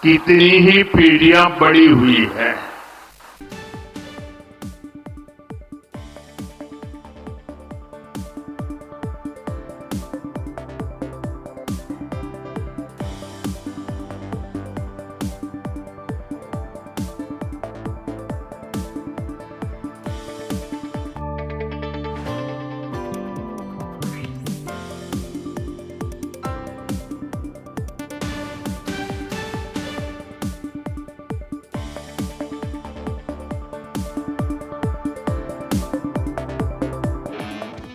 कितनी ही पीढ़ियां बड़ी हुई है।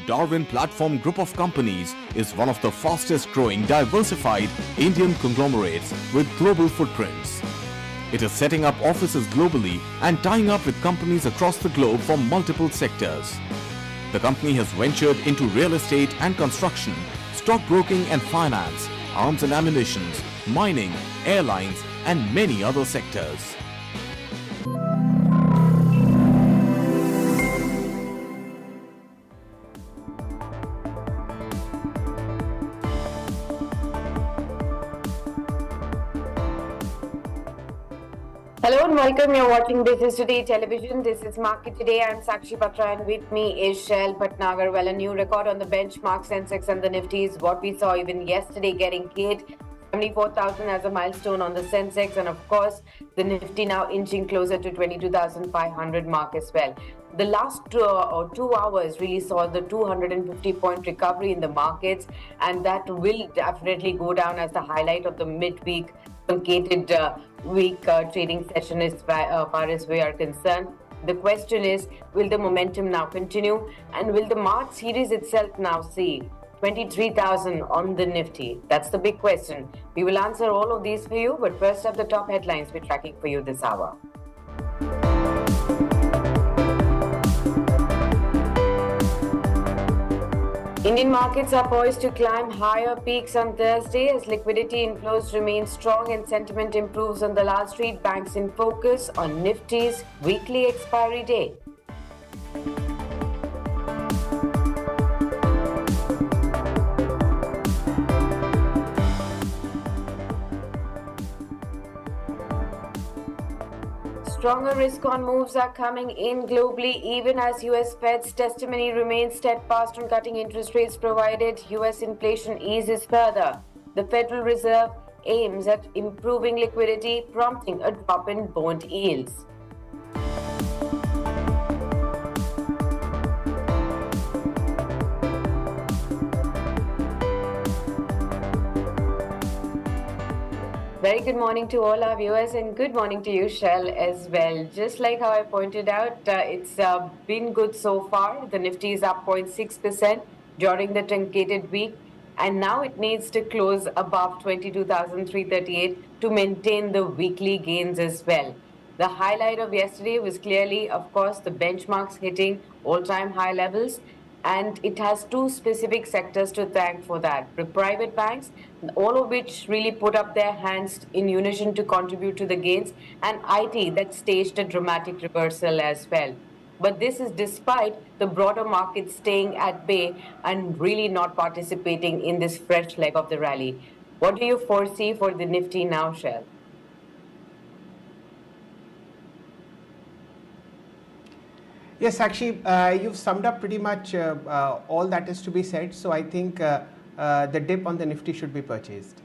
Darwin Platform Group of Companies is one of the fastest growing diversified Indian conglomerates with global footprints. It is setting up offices globally and tying up with companies across the globe from multiple sectors. The company has ventured into real estate and construction, stockbroking and finance, arms and ammunition, mining, airlines and many other sectors. Hello and welcome. You're watching Business Today Television. This is Market Today. I'm Sakshi Batra and with me is Shail Bhatnagar. Well, a new record on the benchmark Sensex and the Nifty is what we saw even yesterday, getting hit 74,000 as a milestone on the Sensex, and of course the Nifty now inching closer to 22,500 mark as well. The last 2 hours really saw the 250-point recovery in the markets, and that will definitely go down as the highlight of the midweek truncated week trading session as far as we are concerned. The question is, will the momentum now continue, and will the March series itself now see 23,000 on the Nifty? That's the big question. We will answer all of these for you, but first up, the top headlines we're tracking for you this hour. Indian markets are poised to climb higher peaks on Thursday as liquidity inflows remain strong and sentiment improves on the Wall Street. Banks in focus on Nifty's weekly expiry day. Stronger risk-on moves are coming in globally, even as US Fed's testimony remains steadfast on cutting interest rates provided US inflation eases further. The Federal Reserve aims at improving liquidity, prompting a drop in bond yields. Very good morning to all our viewers and good morning to you, Shail, as well. Just like how I pointed out, it's been good so far. The Nifty is up 0.6% during the truncated week, and now it needs to close above 22,338 to maintain the weekly gains as well. The highlight of yesterday was clearly, of course, the benchmarks hitting all-time high levels. And it has two specific sectors to thank for that. The private banks, all of which really put up their hands in unison to contribute to the gains, and IT that staged a dramatic reversal as well. But this is despite the broader market staying at bay and really not participating in this fresh leg of the rally. What do you foresee for the Nifty now, Shail? Yes, actually, you've summed up pretty much all that is to be said. So I think the dip on the Nifty should be purchased.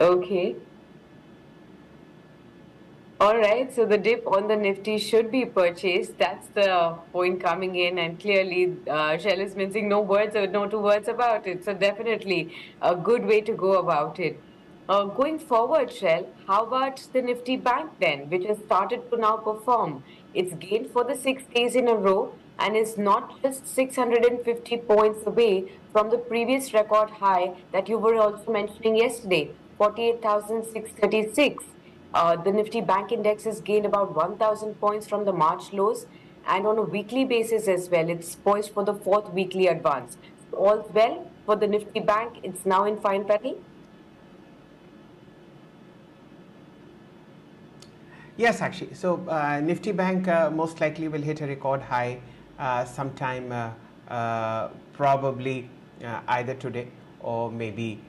Okay. All right, so the dip on the Nifty should be purchased. That's the point coming in, and clearly Shell is mincing no two words about it. So definitely a good way to go about it. Going forward, Shell, how about the Nifty Bank then, which has started to now perform? It's gained for the 6 days in a row and is not just 650 points away from the previous record high that you were also mentioning yesterday, 48,636. The Nifty Bank Index has gained about 1,000 points from the March lows, and on a weekly basis as well, it's poised for the fourth weekly advance. All's well for the Nifty Bank. It's now in fine petty. Yes, actually. So Nifty Bank most likely will hit a record high sometime probably either today or maybe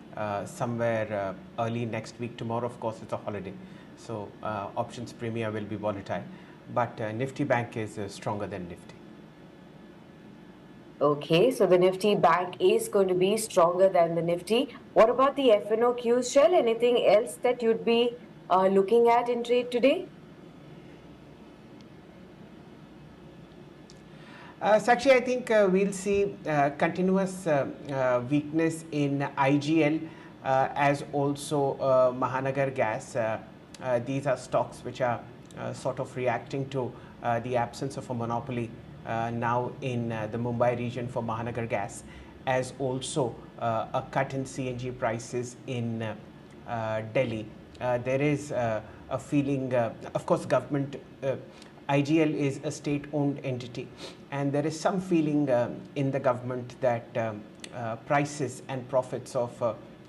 somewhere early next week. Tomorrow, of course, it's a holiday, so options premia will be volatile, but Nifty Bank is stronger than Nifty. Okay, so the Nifty Bank is going to be stronger than the Nifty. What about the FNOQs, Shell? Anything else that you'd be looking at in trade today? Sakshi, I think we'll see continuous weakness in IGL as also Mahanagar Gas. These are stocks which are sort of reacting to the absence of a monopoly now in the Mumbai region for Mahanagar Gas, as also a cut in CNG prices in Delhi. There is a feeling, of course, government. IGL is a state-owned entity, and there is some feeling in the government that prices and profits of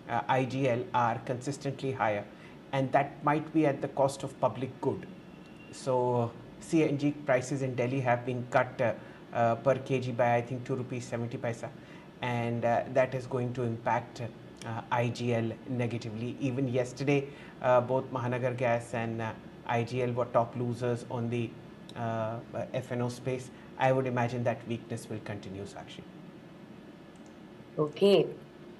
IGL are consistently higher, and that might be at the cost of public good. So CNG prices in Delhi have been cut per kg by I think 2 rupees 70 paisa, and that is going to impact IGL negatively. Even yesterday, both Mahanagar Gas and IGL were top losers on the FNO space. I would imagine that weakness will continue, Sakshi. Okay.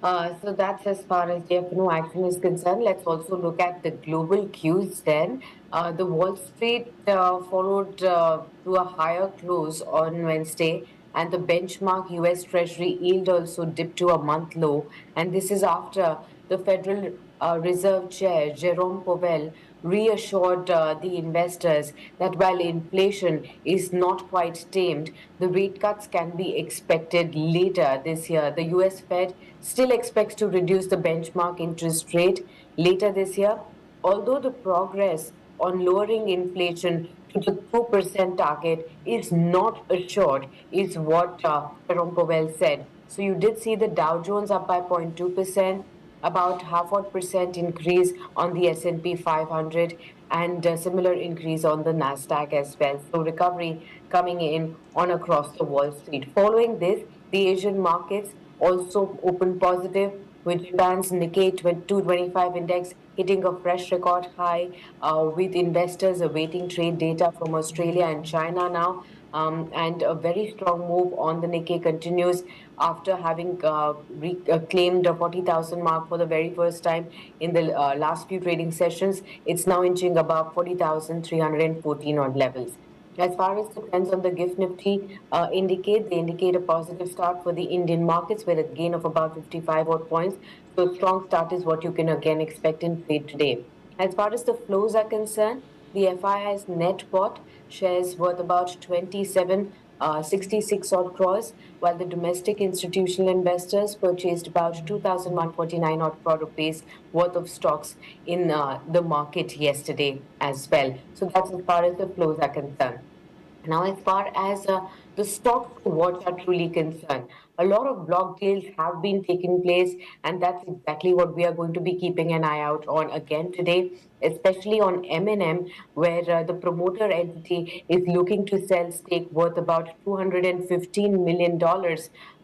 So that's as far as the FNO action is concerned. Let's also look at the global cues then. The Wall Street followed to a higher close on Wednesday, and the benchmark US Treasury yield also dipped to a month low. And this is after the Federal Reserve Chair Jerome Powell reassured the investors that while inflation is not quite tamed, the rate cuts can be expected later this year. The US Fed still expects to reduce the benchmark interest rate later this year, although the progress on lowering inflation to the 2% target is not assured, is what Jerome Powell said. So you did see the Dow Jones up by 0.2%, about half odd percent increase on the S&P 500, and a similar increase on the Nasdaq as well. So recovery coming in on across the Wall Street. Following this, the Asian markets also opened positive, with Japan's Nikkei 225 index hitting a fresh record high, with investors awaiting trade data from Australia and China now. And a very strong move on the Nikkei continues after having claimed a 40,000 mark for the very first time in the last few trading sessions. It's now inching above 40,314 odd levels. As far as the trends on the GIFT Nifty they indicate a positive start for the Indian markets with a gain of about 55 odd points. So a strong start is what you can again expect in trade today. As far as the flows are concerned, the FII's net bought shares worth about 6766 odd crores, while the domestic institutional investors purchased about 2,149 odd crore rupees worth of stocks in the market yesterday as well. So that's as far as the flows are concerned. Now, as far as the stocks to watch are truly concerned, a lot of block deals have been taking place, and that's exactly what we are going to be keeping an eye out on again today, especially on M&M, where the promoter entity is looking to sell stake worth about $215 million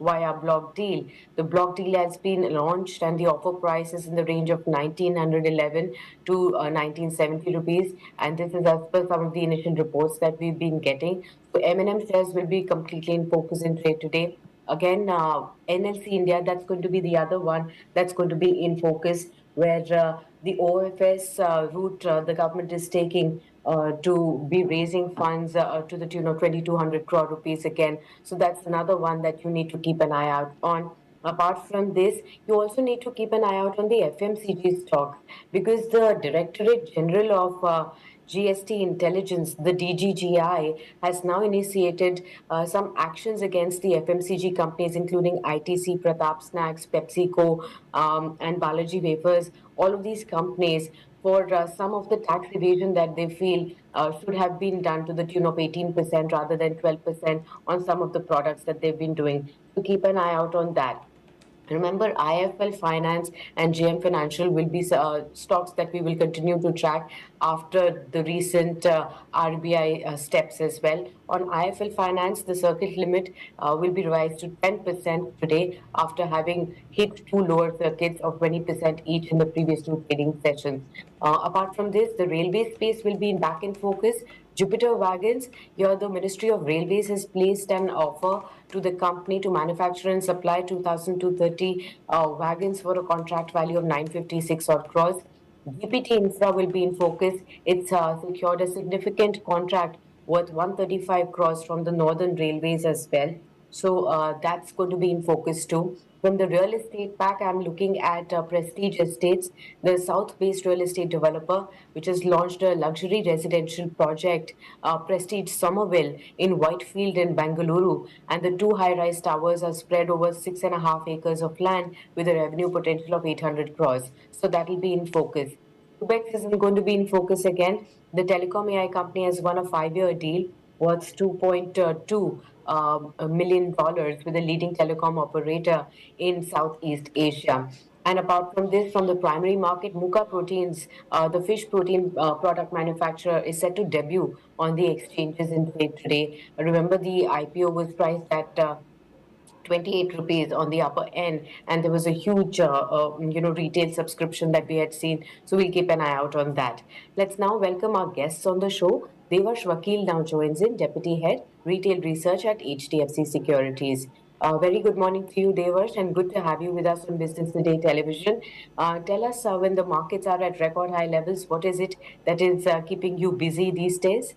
via block deal. The block deal has been launched, and the offer price is in the range of 1911 to 1970 rupees, and this is as per some of the initial reports that we've been getting. So M&M shares will be completely in focus in trade today. Again, NLC India, that's going to be the other one that's going to be in focus, where the OFS route the government is taking to be raising funds to the tune of 2,200 crore rupees again. So that's another one that you need to keep an eye out on. Apart from this, you also need to keep an eye out on the FMCG stocks, because the Directorate General of GST Intelligence, the DGGI, has now initiated some actions against the FMCG companies, including ITC, Pratap Snacks, PepsiCo, and Balaji Wafers. All of these companies, for some of the tax evasion that they feel should have been done to the tune of 18% rather than 12% on some of the products that they've been doing. So keep an eye out on that. Remember, IFL Finance and GM Financial will be stocks that we will continue to track after the recent RBI steps as well. On IFL Finance, the circuit limit will be revised to 10% today after having hit two lower circuits of 20% each in the previous two trading sessions. Apart from this, the railway space will be back in focus. Jupiter Wagons, here the Ministry of Railways has placed an offer to the company to manufacture and supply 2,230 wagons for a contract value of 956 odd crores. DPT Infra will be in focus. It's secured a significant contract worth 135 crores from the Northern Railways as well. So that's going to be in focus too. From the real estate pack, I'm looking at Prestige Estates, the South-based real estate developer, which has launched a luxury residential project, Prestige Somerville in Whitefield in Bangalore, and the two high-rise towers are spread over 6.5 acres of land with a revenue potential of 800 crores. So that will be in focus. Quebec isn't going to be in focus again. The telecom AI company has won a 5-year deal worth $2.2 million with a leading telecom operator in Southeast Asia. And apart from this, from the primary market, Muka Proteins, the fish protein product manufacturer, is set to debut on the exchanges in trade today. Remember, the IPO was priced at 28 rupees on the upper end, and there was a huge retail subscription that we had seen, so we'll keep an eye out on that. Let's now welcome our guests on the show. Devash Vakil now joins in, Deputy Head Retail Research at HTFC Securities. Very good morning to you, Devash, and good to have you with us on Business Today Television. Tell us, when the markets are at record high levels, what is it that is keeping you busy these days?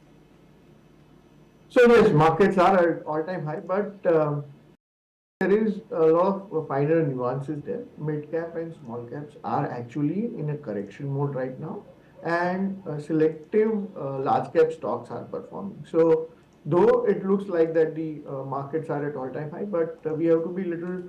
So yes, markets are at all-time high, but there is a lot of finer nuances there. Mid cap and small caps are actually in a correction mode right now, and selective large cap stocks are performing. So though it looks like that the markets are at all-time high, but we have to be little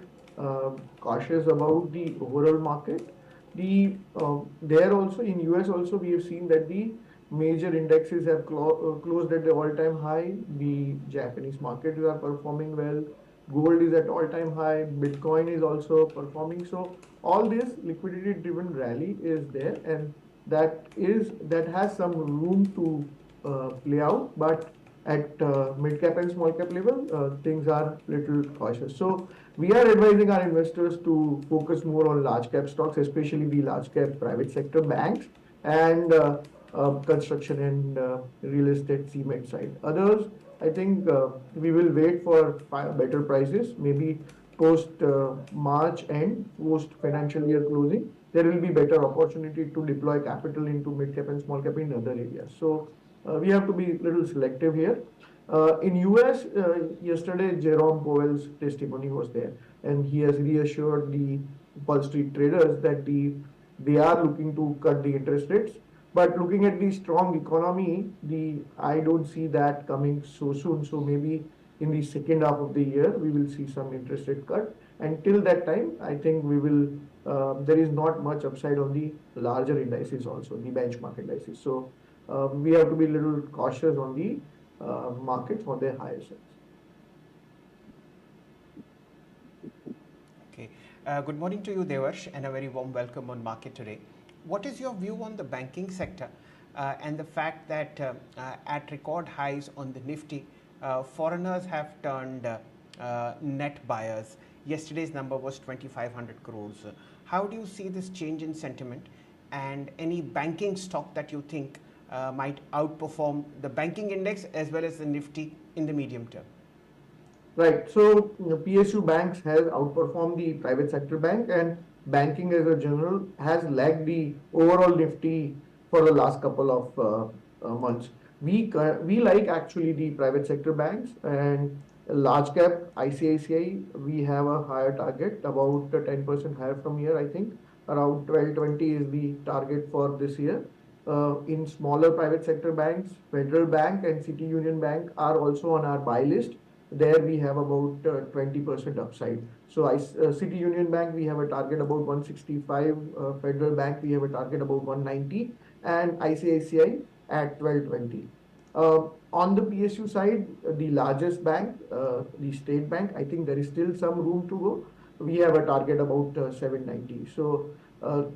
cautious about the overall market. There also in US also we have seen that the major indexes have closed at the all-time high. The Japanese markets are performing well. Gold is at all-time high. Bitcoin is also performing. So all this liquidity-driven rally is there, and that has some room to play out. But at mid cap and small cap level, things are little cautious. So we are advising our investors to focus more on large cap stocks, especially the large cap private sector banks and construction and real estate cement side. Others, I think we will wait for better prices, maybe post March and post financial year closing. There will be better opportunity to deploy capital into mid cap and small cap in other areas. So we have to be a little selective here. In US, yesterday Jerome Powell's testimony was there, and he has reassured the Wall Street traders that they are looking to cut the interest rates. But looking at the strong economy, I don't see that coming so soon. So maybe in the second half of the year, we will see some interest rate cut. Until that time, I think we will. There is not much upside on the larger indices also, the benchmark indices. So we have to be a little cautious on the markets for their higher sides. Okay. Good morning to you, Devash, and a very warm welcome on Market Today. What is your view on the banking sector and the fact that at record highs on the Nifty, foreigners have turned net buyers? Yesterday's number was 2,500 crores. How do you see this change in sentiment, and any banking stock that you think might outperform the banking index as well as the Nifty in the medium term? Right. So PSU banks has outperformed the private sector bank, and banking as a general has lagged the overall Nifty for the last couple of months. We like actually the private sector banks, and large cap ICICI, we have a higher target, about 10% higher from here. I think around 1220 is the target for this year. In smaller private sector banks, Federal Bank and City Union Bank are also on our buy list. There we have about 20% upside. So City Union Bank, we have a target about 165. Federal Bank, we have a target about 190, and ICICI at 1220. On the PSU side, the largest bank, the State Bank, I think there is still some room to go. we have a target about 790. So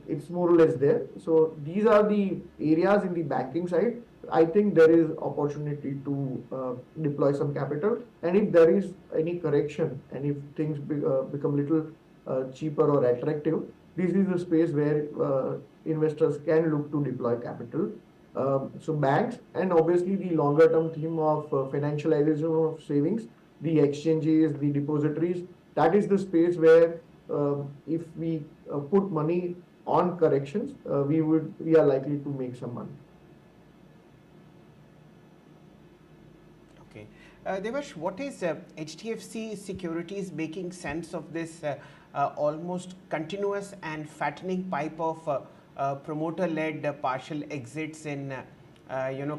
it's more or less there. So these are the areas in the banking side. I think there is opportunity to deploy some capital, and if there is any correction and if things become little cheaper or attractive, this is the space where investors can look to deploy capital. So banks, and obviously the longer term theme of financialization of savings, the exchanges, the depositories, that is the space where if we put money on corrections, we are likely to make some money. Okay. Devash, what is HTFC Securities making sense of this almost continuous and fattening pipe of promoter-led partial exits in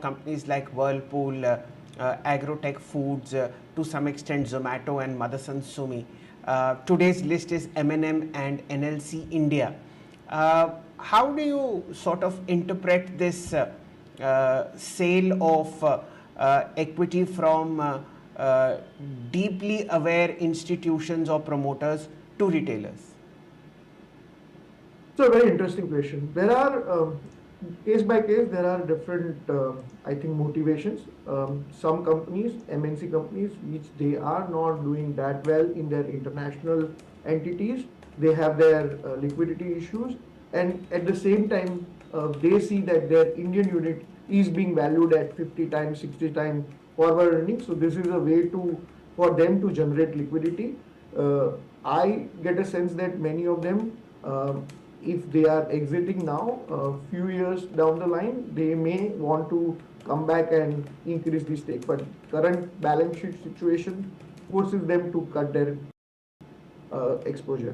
companies like Whirlpool, Agrotech Foods, to some extent Zomato and Motherson Sumi. Today's list is M&M and NLC India. How do you sort of interpret this sale of equity from deeply aware institutions or promoters to retailers? So a very interesting question. There are case by case, there are different, I think, motivations. Some companies, MNC companies, which they are not doing that well in their international entities, they have their liquidity issues, and at the same time, they see that their Indian unit is being valued at 50 times, 60 times forward earnings. So this is a way to for them to generate liquidity. I get a sense that many of them. If they are exiting now, a few years down the line, they may want to come back and increase the stake. But current balance sheet situation forces them to cut their exposure.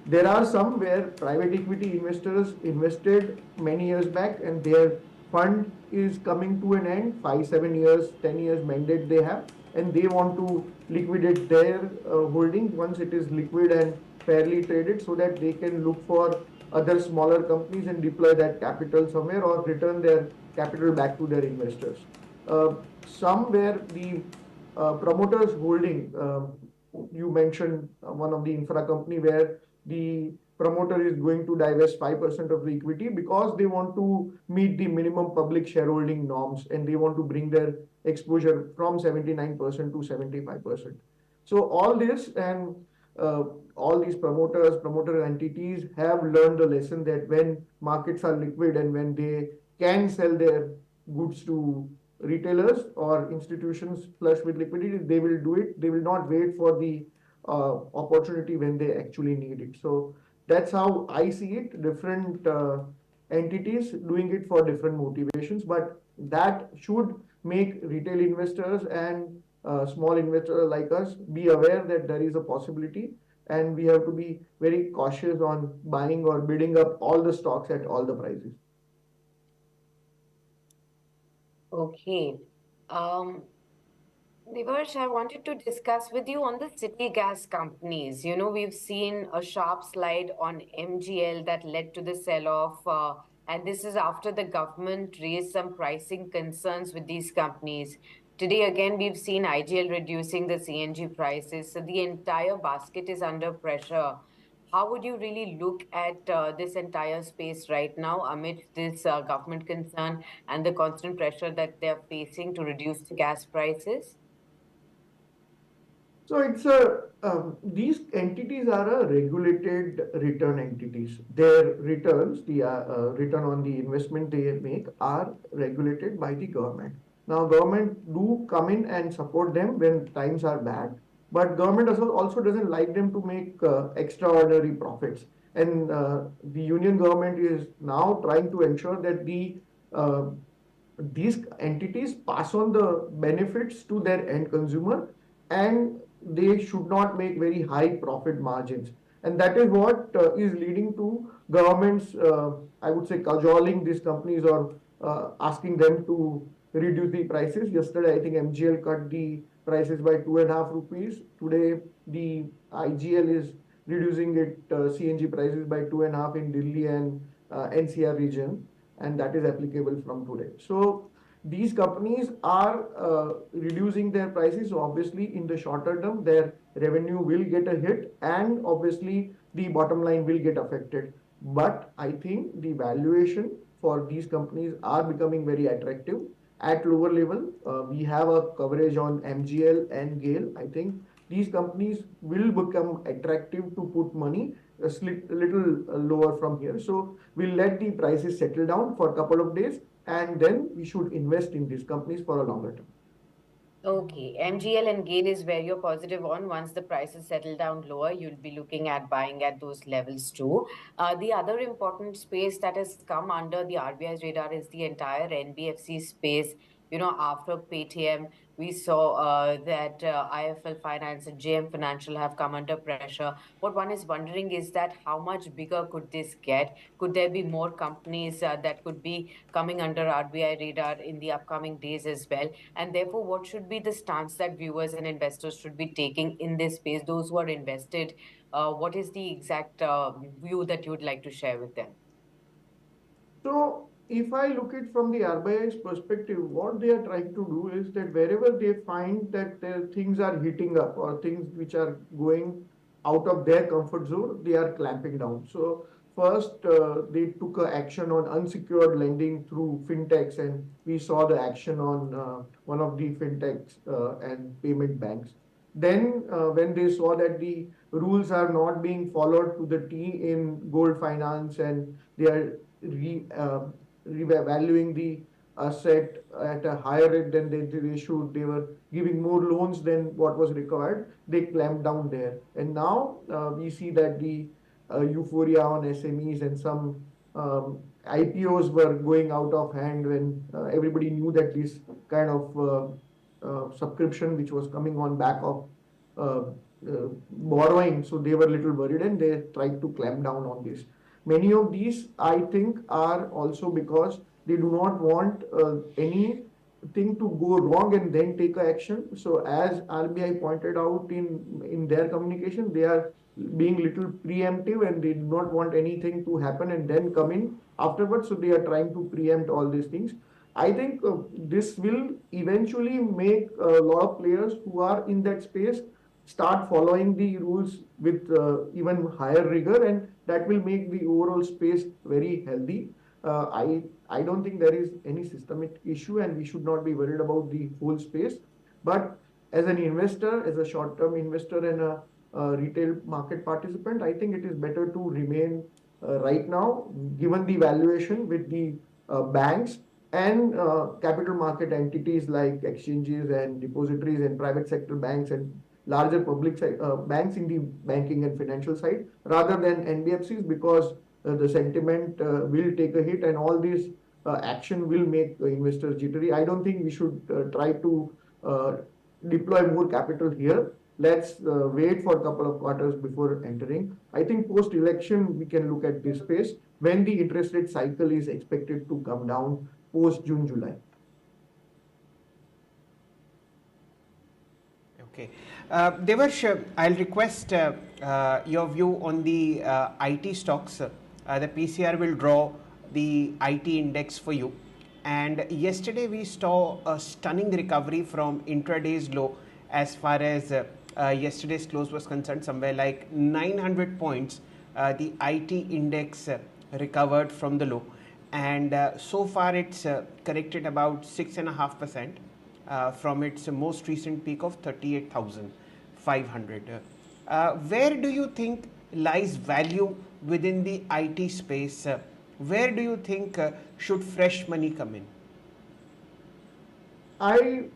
There are some where private equity investors invested many years back and their fund is coming to an end, 5, 7 years, 10 years mandate they have, and they want to liquidate their holding once it is liquid and fairly traded so that they can look for other smaller companies and deploy that capital somewhere or return their capital back to their investors. Some where the promoters holding, you mentioned one of the infra company where the promoter is going to divest 5% of the equity because they want to meet the minimum public shareholding norms and they want to bring their exposure from 79% to 75%. So all this and all these promoter entities have learned the lesson that when markets are liquid and when they can sell their goods to retailers or institutions flush with liquidity, they will do it. They will not wait for the opportunity when they actually need it. So that's how I see it. Different entities doing it for different motivations, but that should make retail investors and small investors like us be aware that there is a possibility and we have to be very cautious on buying or bidding up all the stocks at all the prices. Okay. Divarsh, I wanted to discuss with you on the city gas companies. You know, we've seen a sharp slide on MGL that led to the sell-off, and this is after the government raised some pricing concerns with these companies. Today, again, we've seen IGL reducing the CNG prices, so the entire basket is under pressure. How would you really look at this entire space right now amid this government concern and the constant pressure that they're facing to reduce the gas prices? So it's these entities are a regulated return entities. Their returns, the return on the investment they make, are regulated by the government. Now, government do come in and support them when times are bad, but government also doesn't like them to make extraordinary profits. And the union government is now trying to ensure that uh, these entities pass on the benefits to their end consumer and they should not make very high profit margins, and that is what is leading to governments, I would say, cajoling these companies or asking them to reduce the prices. Yesterday I think MGL cut the prices by 2.5 rupees. Today the IGL is reducing it CNG prices by 2.5 in Delhi and NCR region, and that is applicable from today. So these companies are reducing their prices. So obviously, in the shorter term, their revenue will get a hit, and obviously the bottom line will get affected. But I think the valuation for these companies are becoming very attractive at lower level. We have a coverage on MGL and GAIL. I think these companies will become attractive to put money a little lower from here. So we'll let the prices settle down for a couple of days, and then we should invest in these companies for a longer term. Okay, MGL and GAIL is where you're positive on. Once the prices settle down lower, you'll be looking at buying at those levels too. The other important space that has come under the RBI's radar is the entire NBFC space. You know, after Paytm, we saw that IFL Finance and JM Financial have come under pressure. What one is wondering is that how much bigger could this get? Could there be more companies that could be coming under RBI radar in the upcoming days as well? And therefore, what should be the stance that viewers and investors should be taking in this space? Those who are invested, what is the exact view that you would like to share with them? So if I look at from the RBI's perspective, what they are trying to do is that wherever they find that their things are heating up or things which are going out of their comfort zone, they are clamping down. So first, they took action on unsecured lending through fintechs, and we saw the action on one of the fintechs and payment banks. Then, when they saw that the rules are not being followed to the T in gold finance, and they are revaluing the asset at a higher rate than they should. They were giving more loans than what was required. They clamped down there. And now we see that the euphoria on SMEs and some IPOs were going out of hand when everybody knew that this kind of subscription which was coming on back of uh, borrowing, so they were a little worried and they tried to clamp down on this. Many of these, I think, are also because they do not want anything to go wrong and then take action. So, as RBI pointed out in their communication, they are being little preemptive and they do not want anything to happen and then come in afterwards. So, they are trying to preempt all these things. I think this will eventually make a lot of players who are in that space start following the rules with even higher rigor, and that will make the overall space very healthy. I don't think there is any systemic issue, and we should not be worried about the whole space. But as an investor, as a short-term investor and a retail market participant, I think it is better to remain right now, given the valuation with the banks and capital market entities like exchanges and depositories and private sector banks and larger public banks in the banking and financial side rather than NBFCs, because the sentiment will take a hit and all this action will make investors jittery. I don't think we should try to uh, deploy more capital here. Let's wait for a couple of quarters before entering. I think post election we can look at this space when the interest rate cycle is expected to come down post June, July. Okay. Devarsh, I'll request your view on the IT stocks. The PCR will draw the IT index for you. And yesterday we saw a stunning recovery from intraday's low as far as yesterday's close was concerned, somewhere like 900 points. The IT index recovered from the low. And so far it's corrected about 6.5%. From its most recent peak of 38,500. Where do you think lies value within the IT space? Where do you think should fresh money come in? We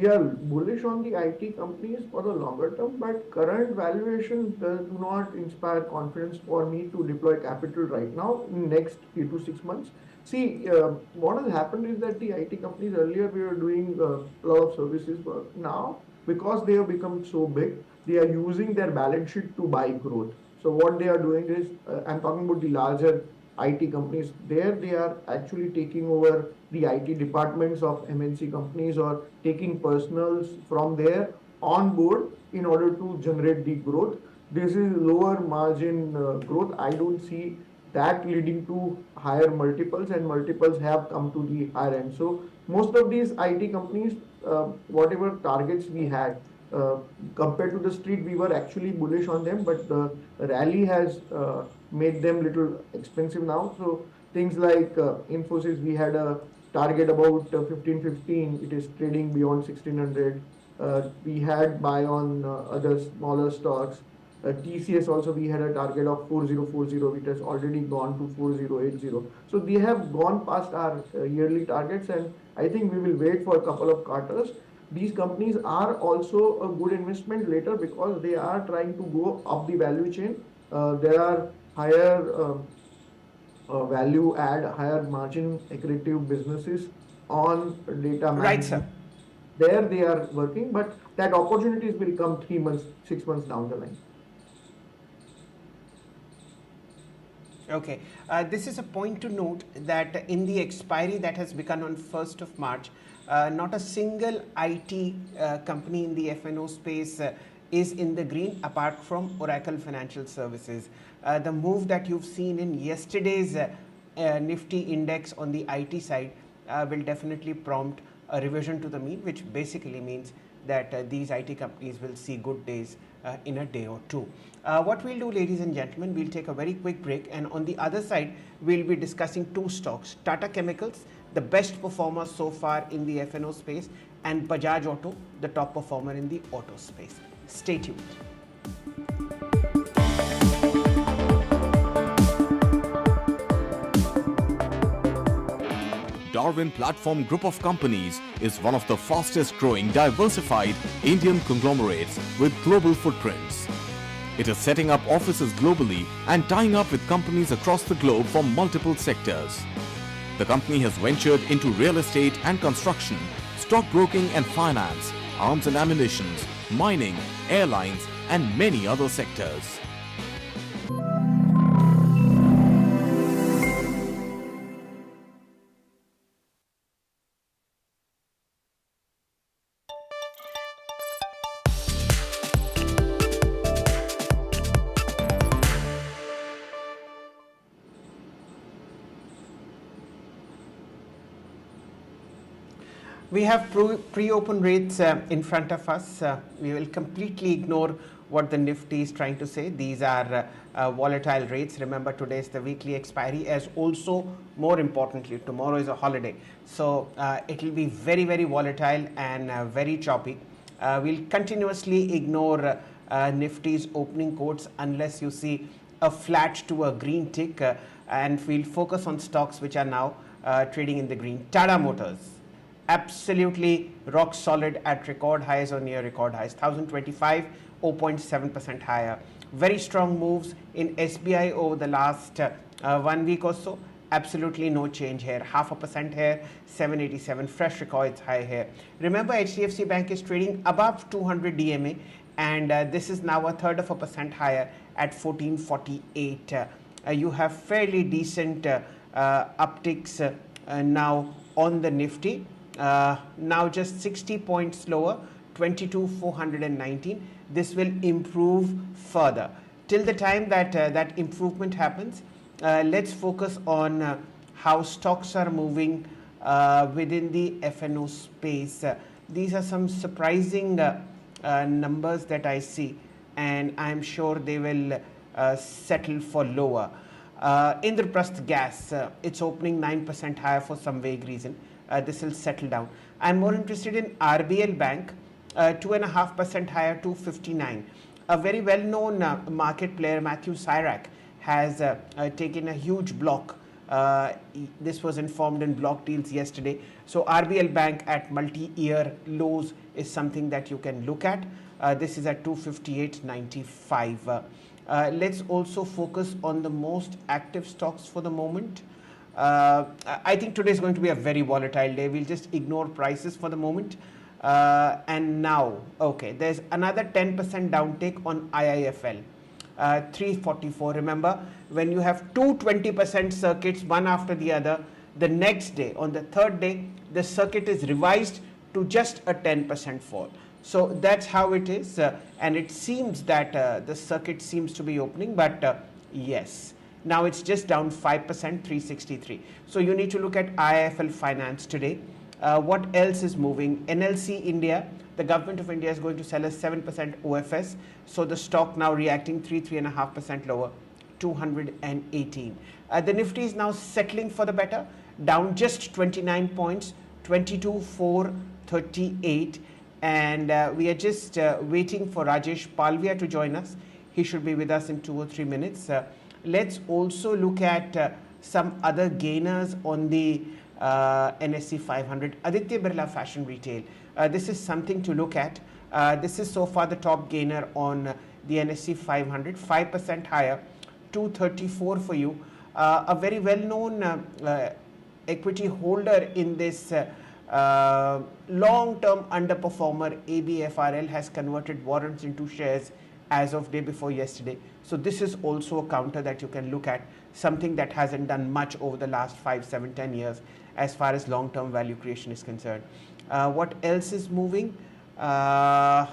are bullish on the IT companies for the longer term, but current valuations do not inspire confidence for me to deploy capital right now in next 3 to 6 months. See, what has happened is that the IT companies earlier we were doing a lot of services work. Now, because they have become so big, they are using their balance sheet to buy growth. So what they are doing is, I'm talking about the larger IT companies. There they are actually taking over the IT departments of MNC companies or taking personals from there on board in order to generate the growth. This is lower margin growth. I don't see that leading to higher multiples, and multiples have come to the higher end. So most of these IT companies, whatever targets we had, uh, compared to the street, we were actually bullish on them, but the rally has made them little expensive now. So things like Infosys, we had a target about 1515. It is trading beyond 1600. We had buy on other smaller stocks. TCS also, we had a target of 4040, it has already gone to 4080. So they have gone past our yearly targets, and I think we will wait for a couple of quarters. These companies are also a good investment later because they are trying to go up the value chain. There are higher value add, higher margin accretive businesses on data Right, sir. management. There they are working, but that opportunities will come 3 months, 6 months down the line. Okay, this is a point to note that in the expiry that has begun on 1st of March, not a single IT company in the FNO space is in the green apart from Oracle Financial Services. The move that you've seen in yesterday's Nifty index on the IT side will definitely prompt a revision to the mean, which basically means that these IT companies will see good days in a day or two. What we'll do, ladies and gentlemen, we'll take a very quick break, and on the other side, we'll be discussing two stocks: Tata Chemicals, the best performer so far in the FNO space, and Bajaj Auto, the top performer in the auto space. Stay tuned. Darwin Platform Group of Companies is one of the fastest growing diversified Indian conglomerates with global footprints. It is setting up offices globally and tying up with companies across the globe from multiple sectors. The company has ventured into real estate and construction, stockbroking and finance, arms and ammunition, mining, airlines, and many other sectors. We have pre-open rates in front of us. We will completely ignore what the Nifty is trying to say. These are volatile rates. Remember, today is the weekly expiry, as also, more importantly, tomorrow is a holiday. So it will be very, very volatile and very choppy. We'll continuously ignore Nifty's opening quotes unless you see a flat to a green tick, and we'll focus on stocks which are now trading in the green. Tata Motors, absolutely rock solid at record highs or near record highs. 1025, 0.7% higher. Very strong moves in SBI over the last 1 week or so. Absolutely no change here. 0.5% here, 787, fresh records high here. Remember, HDFC Bank is trading above 200 DMA, and this is now 0.33% higher at 1448. You have fairly decent upticks now on the Nifty. Now just 60 points lower, 22,419. This will improve further. Till the time that that improvement happens, let's focus on how stocks are moving within the FNO space. These are some surprising numbers that I see, and I'm sure they will settle for lower. Indraprasth Gas, it's opening 9% higher for some vague reason. This will settle down. I'm more interested in RBL Bank, 2.5% higher, 259. A very well-known market player, Matthew Syrak, has taken a huge block. This was informed in block deals yesterday. So RBL Bank at multi-year lows is something that you can look at. This is at 258.95. Let's also focus on the most active stocks for the moment. I think today is going to be a very volatile day. We'll just ignore prices for the moment. And now, okay, there's another 10% downtake on IIFL. 344. Remember, when you have two 20% circuits, one after the other, the next day, on the third day, the circuit is revised to just a 10% fall. So that's how it is. And it seems that the circuit seems to be opening, but yes. Now it's just down 5%, 363. So you need to look at IIFL Finance today. What else is moving? NLC India, the government of India is going to sell us 7% OFS. So the stock now reacting 3.5% lower, 218. The Nifty is now settling for the better, down just 29 points, 22,438. And we are just waiting for Rajesh Palia to join us. He should be with us in 2 or 3 minutes. Let's also look at some other gainers on the NSE 500. Aditya Birla Fashion Retail. This is something to look at. This is so far the top gainer on the NSE 500, 5% higher, 234 for you. A very well-known equity holder in this long-term underperformer, ABFRL, has converted warrants into shares as of day before yesterday. So this is also a counter that you can look at, something that hasn't done much over the last 5, 7, 10 years as far as long-term value creation is concerned. What else is moving? Let's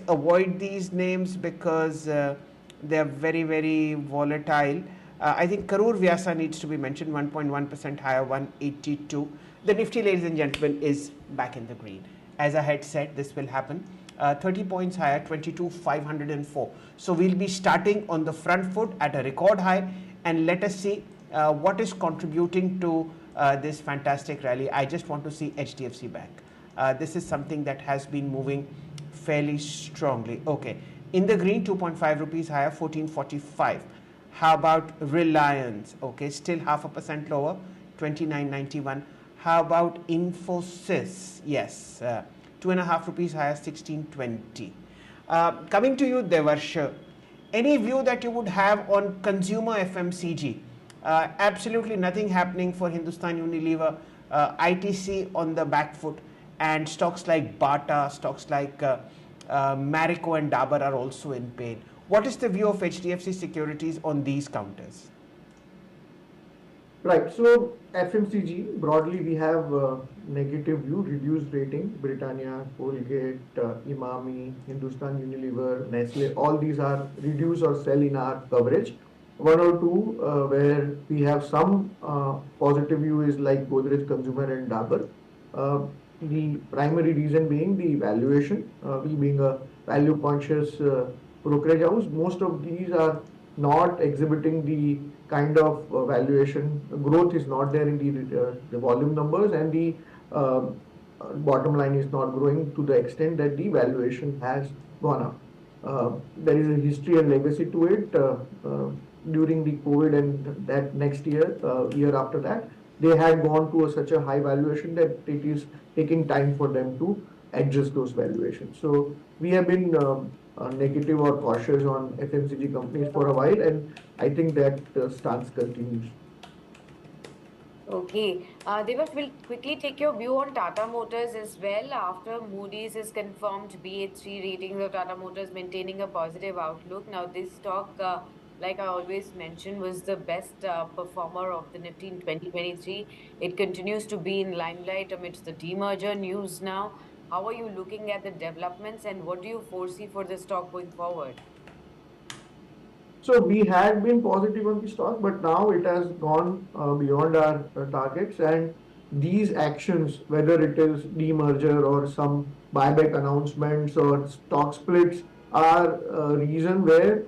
avoid these names because they're very, very volatile. I think Karur Vyasa needs to be mentioned, 1.1% higher, 182. The Nifty, ladies and gentlemen, is back in the green. As I had said, this will happen. 30 points higher, 22,504. So we'll be starting on the front foot at a record high, and let us see what is contributing to this fantastic rally. I just want to see HDFC Bank. This is something that has been moving fairly strongly. Okay, in the green, 2.5 rupees higher, 1445. How about Reliance? Okay, still 0.5% lower, 29.91. How about Infosys? Yes, 2.5 rupees higher, 16.20. Coming to you, Devarsha, any view that you would have on consumer FMCG? Absolutely nothing happening for Hindustan Unilever, ITC on the back foot, and stocks like Bata, stocks like Marico and Dabur are also in pain. What is the view of HTFC Securities on these counters? Right. So FMCG broadly we have negative view, reduced rating. Britannia, Colgate, Imami, Hindustan Unilever, Nestle. All these are reduce or sell in our coverage. One or two where we have some positive view is like Godrej Consumer and Dabur. The primary reason being the valuation. We being a value conscious brokerage house, most of these are not exhibiting the kind of valuation growth is not there in the volume numbers, and the bottom line is not growing to the extent that the valuation has gone up. There is a history and legacy to it. During the COVID and that next year, year after that, they had gone to such a high valuation that it is taking time for them to adjust those valuations. So we have been negative or cautious on FMCG companies for a while, and I think that stance continues. Okay. Devas, will quickly take your view on Tata Motors as well. After Moody's has confirmed BA3 ratings of Tata Motors maintaining a positive outlook. Now, this stock, like I always mentioned, was the best performer of the Nifty in 2023. It continues to be in limelight amidst the demerger news now. How are you looking at the developments, and what do you foresee for the stock going forward? So we had been positive on the stock, but now it has gone beyond our targets, and these actions, whether it is demerger or some buyback announcements or stock splits, are a reason where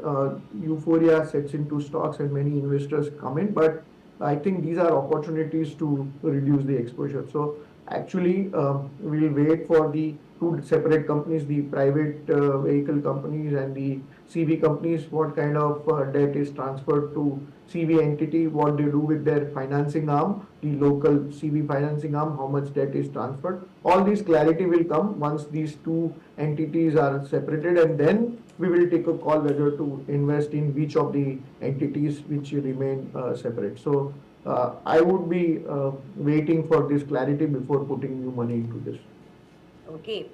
euphoria sets into stocks and many investors come in. But I think these are opportunities to reduce the exposure. So actually, we'll wait for the two separate companies, the private vehicle companies and the CV companies, what kind of debt is transferred to CV entity, what they do with their financing arm, the local CV financing arm, how much debt is transferred. All this clarity will come once these two entities are separated, and then we will take a call whether to invest in which of the entities which remain separate. So I would be waiting for this clarity before putting new money into this. Okay.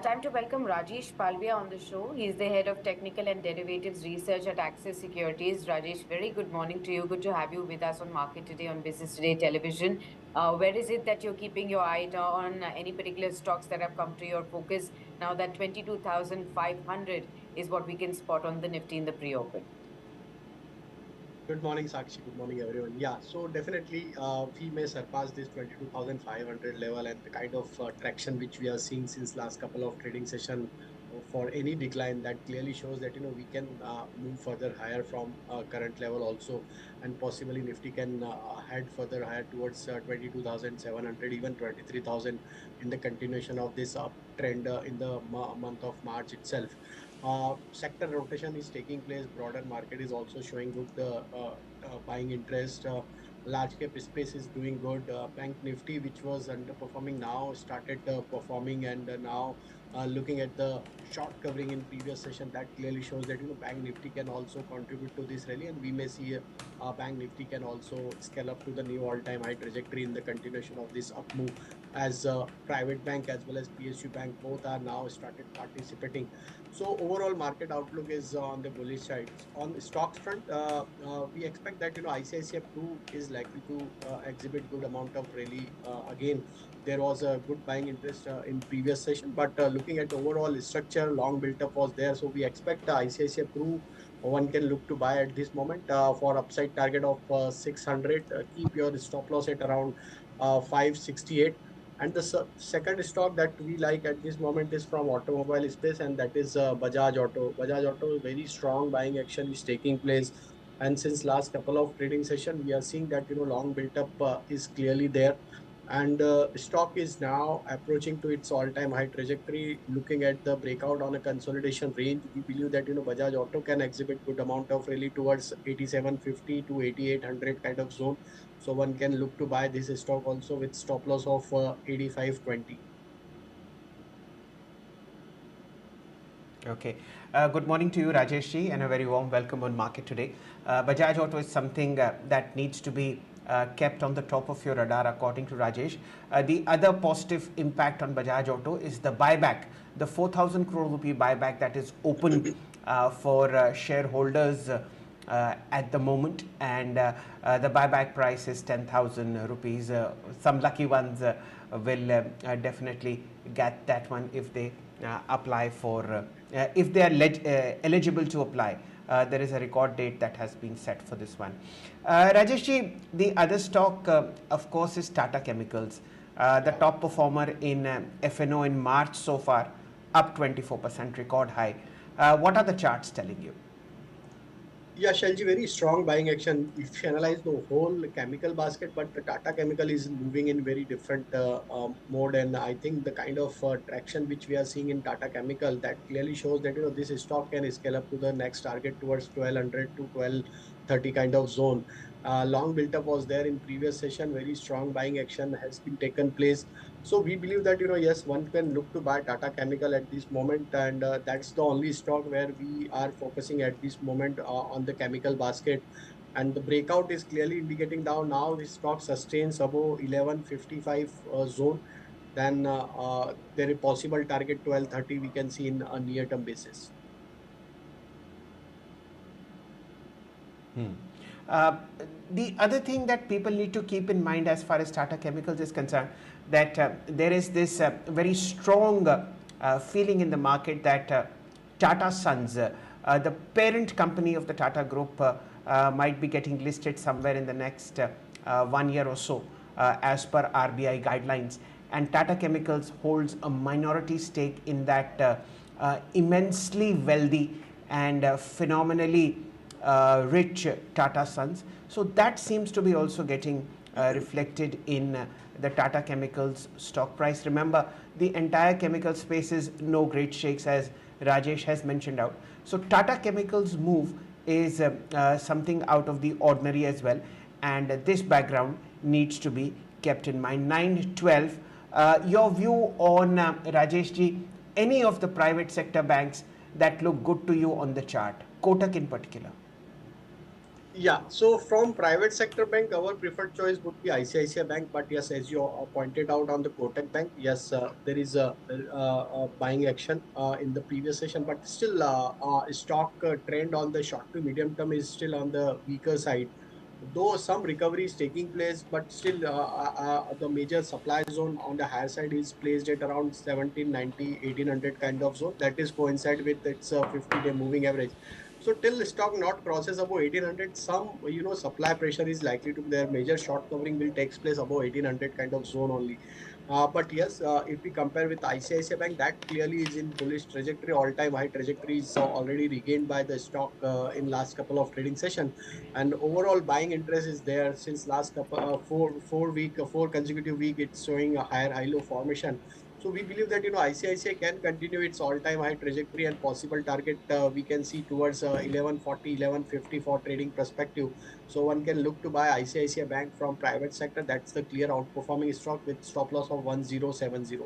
Time to welcome Rajesh Palia on the show. He's the head of technical and derivatives research at Axis Securities. Rajesh, very good morning to you. Good to have you with us on Market Today on Business Today Television. Where is it that you're keeping your eye on? Any particular stocks that have come to your focus now that 22,500 is what we can spot on the Nifty in the pre-open? Good morning, Sakshi. Good morning, everyone. Yeah, so definitely we may surpass this 22,500 level, and the kind of traction which we are seeing since last couple of trading session for any decline, that clearly shows that we can move further higher from current level also, and possibly Nifty can head further higher towards 22,700, even 23,000 in the continuation of this uptrend in the month of March itself. Sector rotation is taking place. Broader market is also showing good buying interest. Large cap space is doing good. Bank Nifty, which was underperforming, now started performing, and now looking at the short covering in previous session, that clearly shows that Bank Nifty can also contribute to this rally, and we may see Bank Nifty can also scale up to the new all-time high trajectory in the continuation of this up move, as private bank as well as PSU bank both are now started participating. So overall market outlook is on the bullish side. On the stocks front, we expect that ICICI Pru is likely to exhibit good amount of rally. Again, there was a good buying interest in previous session, but looking at overall structure, long built up was there. So we expect ICICI Pru one can look to buy at this moment for upside target of 600. Keep your stop loss at around 568. And the second stock that we like at this moment is from automobile space, and that is Bajaj Auto. Bajaj Auto, very strong buying action is taking place. And since last couple of trading session, we are seeing that long built up is clearly there, and stock is now approaching to its all-time high trajectory. Looking at the breakout on a consolidation range, we believe that Bajaj Auto can exhibit good amount of rally towards 8750 to 8800 kind of zone. So one can look to buy this stock also with stop loss of 85.20. Okay. Good morning to you, Rajesh ji, and a very warm welcome on market today. Bajaj Auto is something that needs to be kept on the top of your radar, according to Rajesh. The other positive impact on Bajaj Auto is the buyback, the 4,000 crore rupee buyback that is open for shareholders at the moment, and the buyback price is 10,000 rupees. Some lucky ones will definitely get that one if they apply for, if they are eligible to apply. There is a record date that has been set for this one. Rajesh ji, the other stock, of course, is Tata Chemicals, the top performer in F&O in March so far, up 24%, record high. What are the charts telling you? Yeah, Shailji, very strong buying action. If you analyze the whole chemical basket, but the Tata Chemical is moving in very different mode, and I think the kind of traction which we are seeing in Tata Chemical, that clearly shows that this stock can scale up to the next target towards 1200 to 1230 kind of zone. Long built up was there in previous session. Very strong buying action has been taken place. So we believe that yes, one can look to buy Tata Chemical at this moment, and that's the only stock where we are focusing at this moment on the chemical basket. And the breakout is clearly indicating down now. This stock sustains above 1155 zone. Then there is possible target 1230 we can see in a near term basis. Uh, the other thing that people need to keep in mind as far as Tata Chemicals is concerned, that there is this very strong feeling in the market that Tata Sons, the parent company of the Tata Group, might be getting listed somewhere in the next 1 year or so, as per RBI guidelines. And Tata Chemicals holds a minority stake in that immensely wealthy and phenomenally rich Tata Sons. So that seems to be also getting reflected in the Tata Chemicals stock price. Remember, the entire chemical space is no great shakes, as Rajesh has mentioned out. So Tata Chemicals move is something out of the ordinary as well, and this background needs to be kept in mind. 912, your view on Rajesh ji, any of the private sector banks that look good to you on the chart, Kotak in particular? Yeah, so from private sector bank, our preferred choice would be ICICI Bank. But yes, as you pointed out on the Kotak Bank, yes, there is a buying action in the previous session, but still stock trend on the short to medium term is still on the weaker side. Though some recovery is taking place, but still the major supply zone on the higher side is placed at around 1790, 1800 kind of zone. That is coincide with its 50-day moving average. So till the stock not crosses above 1800, some supply pressure is likely to be there. Major short covering will takes place above 1800 kind of zone only. But yes, if we compare with ICICI Bank, that clearly is in bullish trajectory. All-time high trajectory is already regained by the stock in last couple of trading session, and overall buying interest is there since last couple four consecutive week. It's showing a higher high-low formation. So we believe that ICICI can continue its all-time high trajectory, and possible target we can see towards 1140, 1150 for trading perspective. So one can look to buy ICICI Bank from private sector. That's the clear outperforming stock with stop loss of 1070.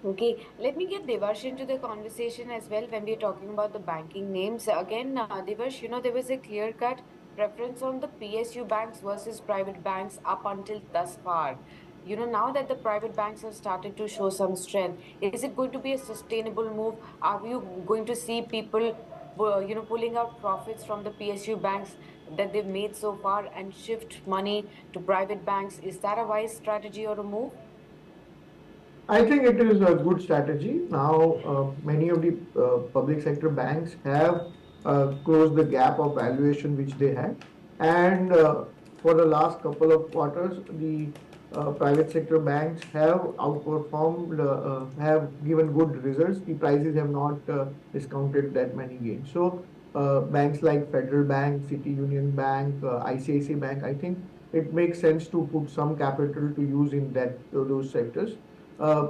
Okay, let me get Devarsh into the conversation as well when we're talking about the banking names. Again, Devarsh, there was a clear-cut preference on the PSU banks versus private banks up until thus far. Now that the private banks have started to show some strength, is it going to be a sustainable move? Are you going to see people, pulling out profits from the PSU banks that they've made so far and shift money to private banks? Is that a wise strategy or a move? I think it is a good strategy. Now, many of the public sector banks have closed the gap of valuation which they had, and for the last couple of quarters, the private sector banks have outperformed, have given good results. The prices have not discounted that many gains. So, banks like Federal Bank, City Union Bank, ICICI Bank, I think it makes sense to put some capital to use in those sectors. uh,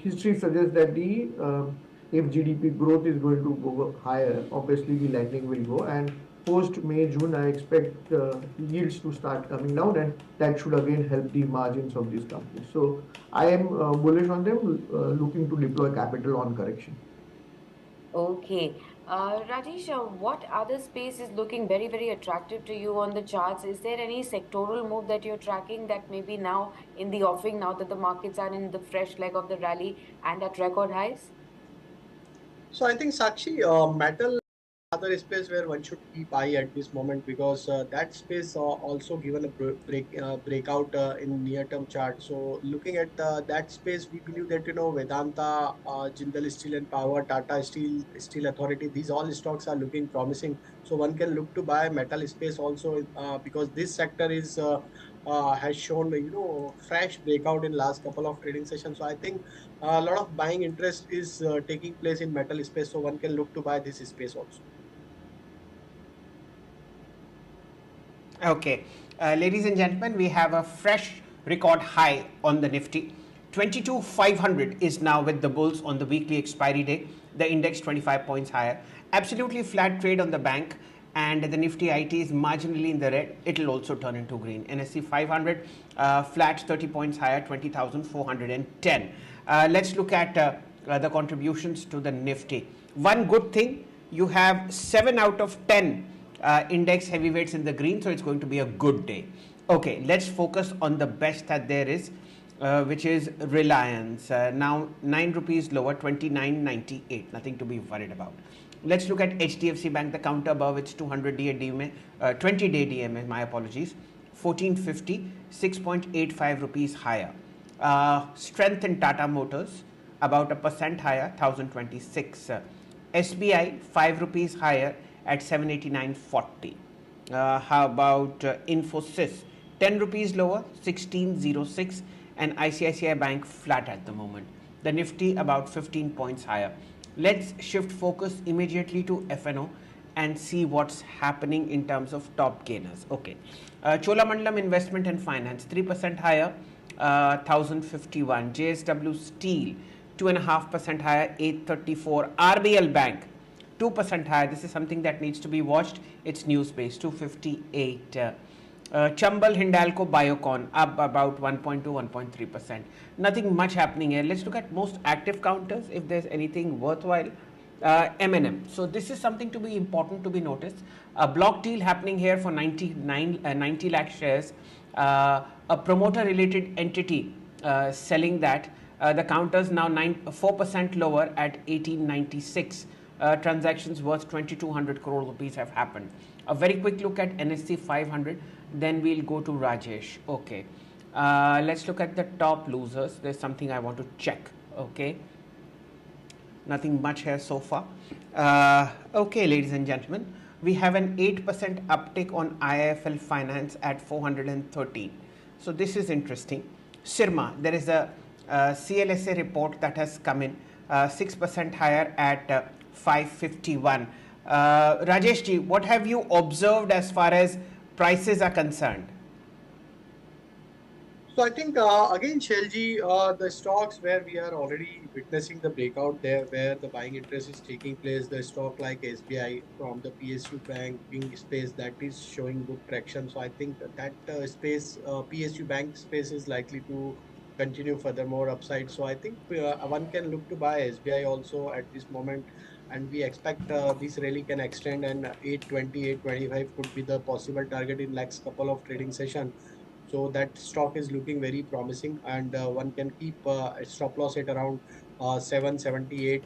History suggests that the if GDP growth is going to go higher, obviously the lending will go, and post May June I expect yields to start coming down, and that should again help the margins of these companies. So I am bullish on them, looking to deploy capital on correction. Okay. Rajesh, what other space is looking very, very attractive to you on the charts? Is there any sectoral move that you're tracking that may be now in the offing now that the markets are in the fresh leg of the rally and at record highs? So I think Sakshi, metal other space where one should keep eye at this moment, because that space also given a breakout in near term chart. So looking at that space, we believe that Vedanta, Jindal Steel and Power, Tata Steel Authority, these all stocks are looking promising. So one can look to buy metal space also, because this sector is has shown fresh breakout in last couple of trading sessions. So I think a lot of buying interest is taking place in metal space. So one can look to buy this space also. Okay, ladies and gentlemen, we have a fresh record high on the Nifty. 22,500 is now with the bulls on the weekly expiry day. The index 25 points higher. Absolutely flat trade on the bank, and the Nifty IT is marginally in the red. It will also turn into green. NSE 500 flat 30 points higher, 20,410. Let's look at the contributions to the Nifty. One good thing, you have 7 out of 10 index heavyweights in the green, so it's going to be a good day. Okay, let's focus on the best that there is, which is Reliance. Now 9 rupees lower, 29.98. Nothing to be worried about. Let's look at HDFC Bank, the counter above its 200-day DMA, 20-day DMA, my apologies, 1450, 6.85 rupees higher. Strength in Tata Motors, about a percent higher, 1026. SBI, 5 rupees higher at 789.40. How about Infosys, 10 rupees lower, 1606, and ICICI Bank flat at the moment. The Nifty about 15 points higher. Let's shift focus immediately to FNO and see what's happening in terms of top gainers. Okay, Cholamandalam Investment and Finance 3% higher, 1051. JSW Steel 2.5% higher, 834. RBL Bank 2% higher. This is something that needs to be watched. It's news based, 258. Chambal Hindalco Biocon up about 1.2, 1.3%. Nothing much happening here. Let's look at most active counters if there's anything worthwhile. M&M. So this is something to be important to be noticed. A block deal happening here for 90 lakh shares. A promoter related entity selling that. The counters now 4% lower at 1896. Transactions worth 2200 crore rupees have happened. A very quick look at NSE 500, then we'll go to Rajesh. Okay, let's look at the top losers. There's something I want to check. Okay, Nothing much here so far. Okay, ladies and gentlemen, we have an 8% uptick on IIFL Finance at 413. So this is interesting. Sirma, there is a CLSA report that has come in 6% higher at 551. Rajesh ji, what have you observed as far as prices are concerned? So I think again, Shailji, the stocks where we are already witnessing the breakout there, where the buying interest is taking place, the stock like SBI from the PSU banking space that is showing good traction. So I think that space, PSU bank space, is likely to continue furthermore upside. So I think one can look to buy SBI also at this moment, and we expect this rally can extend, and 820, 825 could be the possible target in next couple of trading session. So that stock is looking very promising, and one can keep a stop loss at around 778.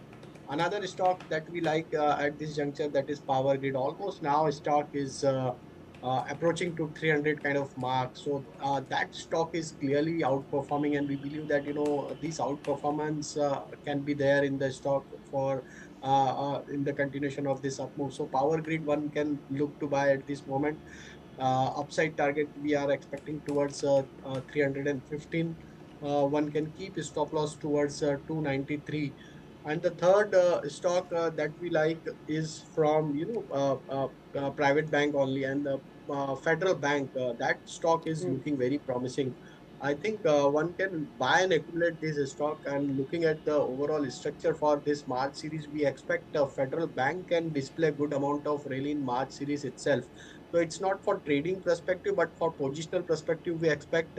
Another stock that we like at this juncture, that is Power Grid. Almost now stock is approaching to 300 kind of mark. So that stock is clearly outperforming, and we believe that this outperformance can be there in the stock for in the continuation of this up move. So Power Grid one can look to buy at this moment. Upside target we are expecting towards 315. One can keep stop loss towards 293. And the third stock that we like is from private bank only, and the federal bank. That stock is looking very promising. I think one can buy and accumulate this stock. And looking at the overall structure for this March series, we expect federal bank can display good amount of rally in March series itself. So it's not for trading perspective, but for positional perspective, we expect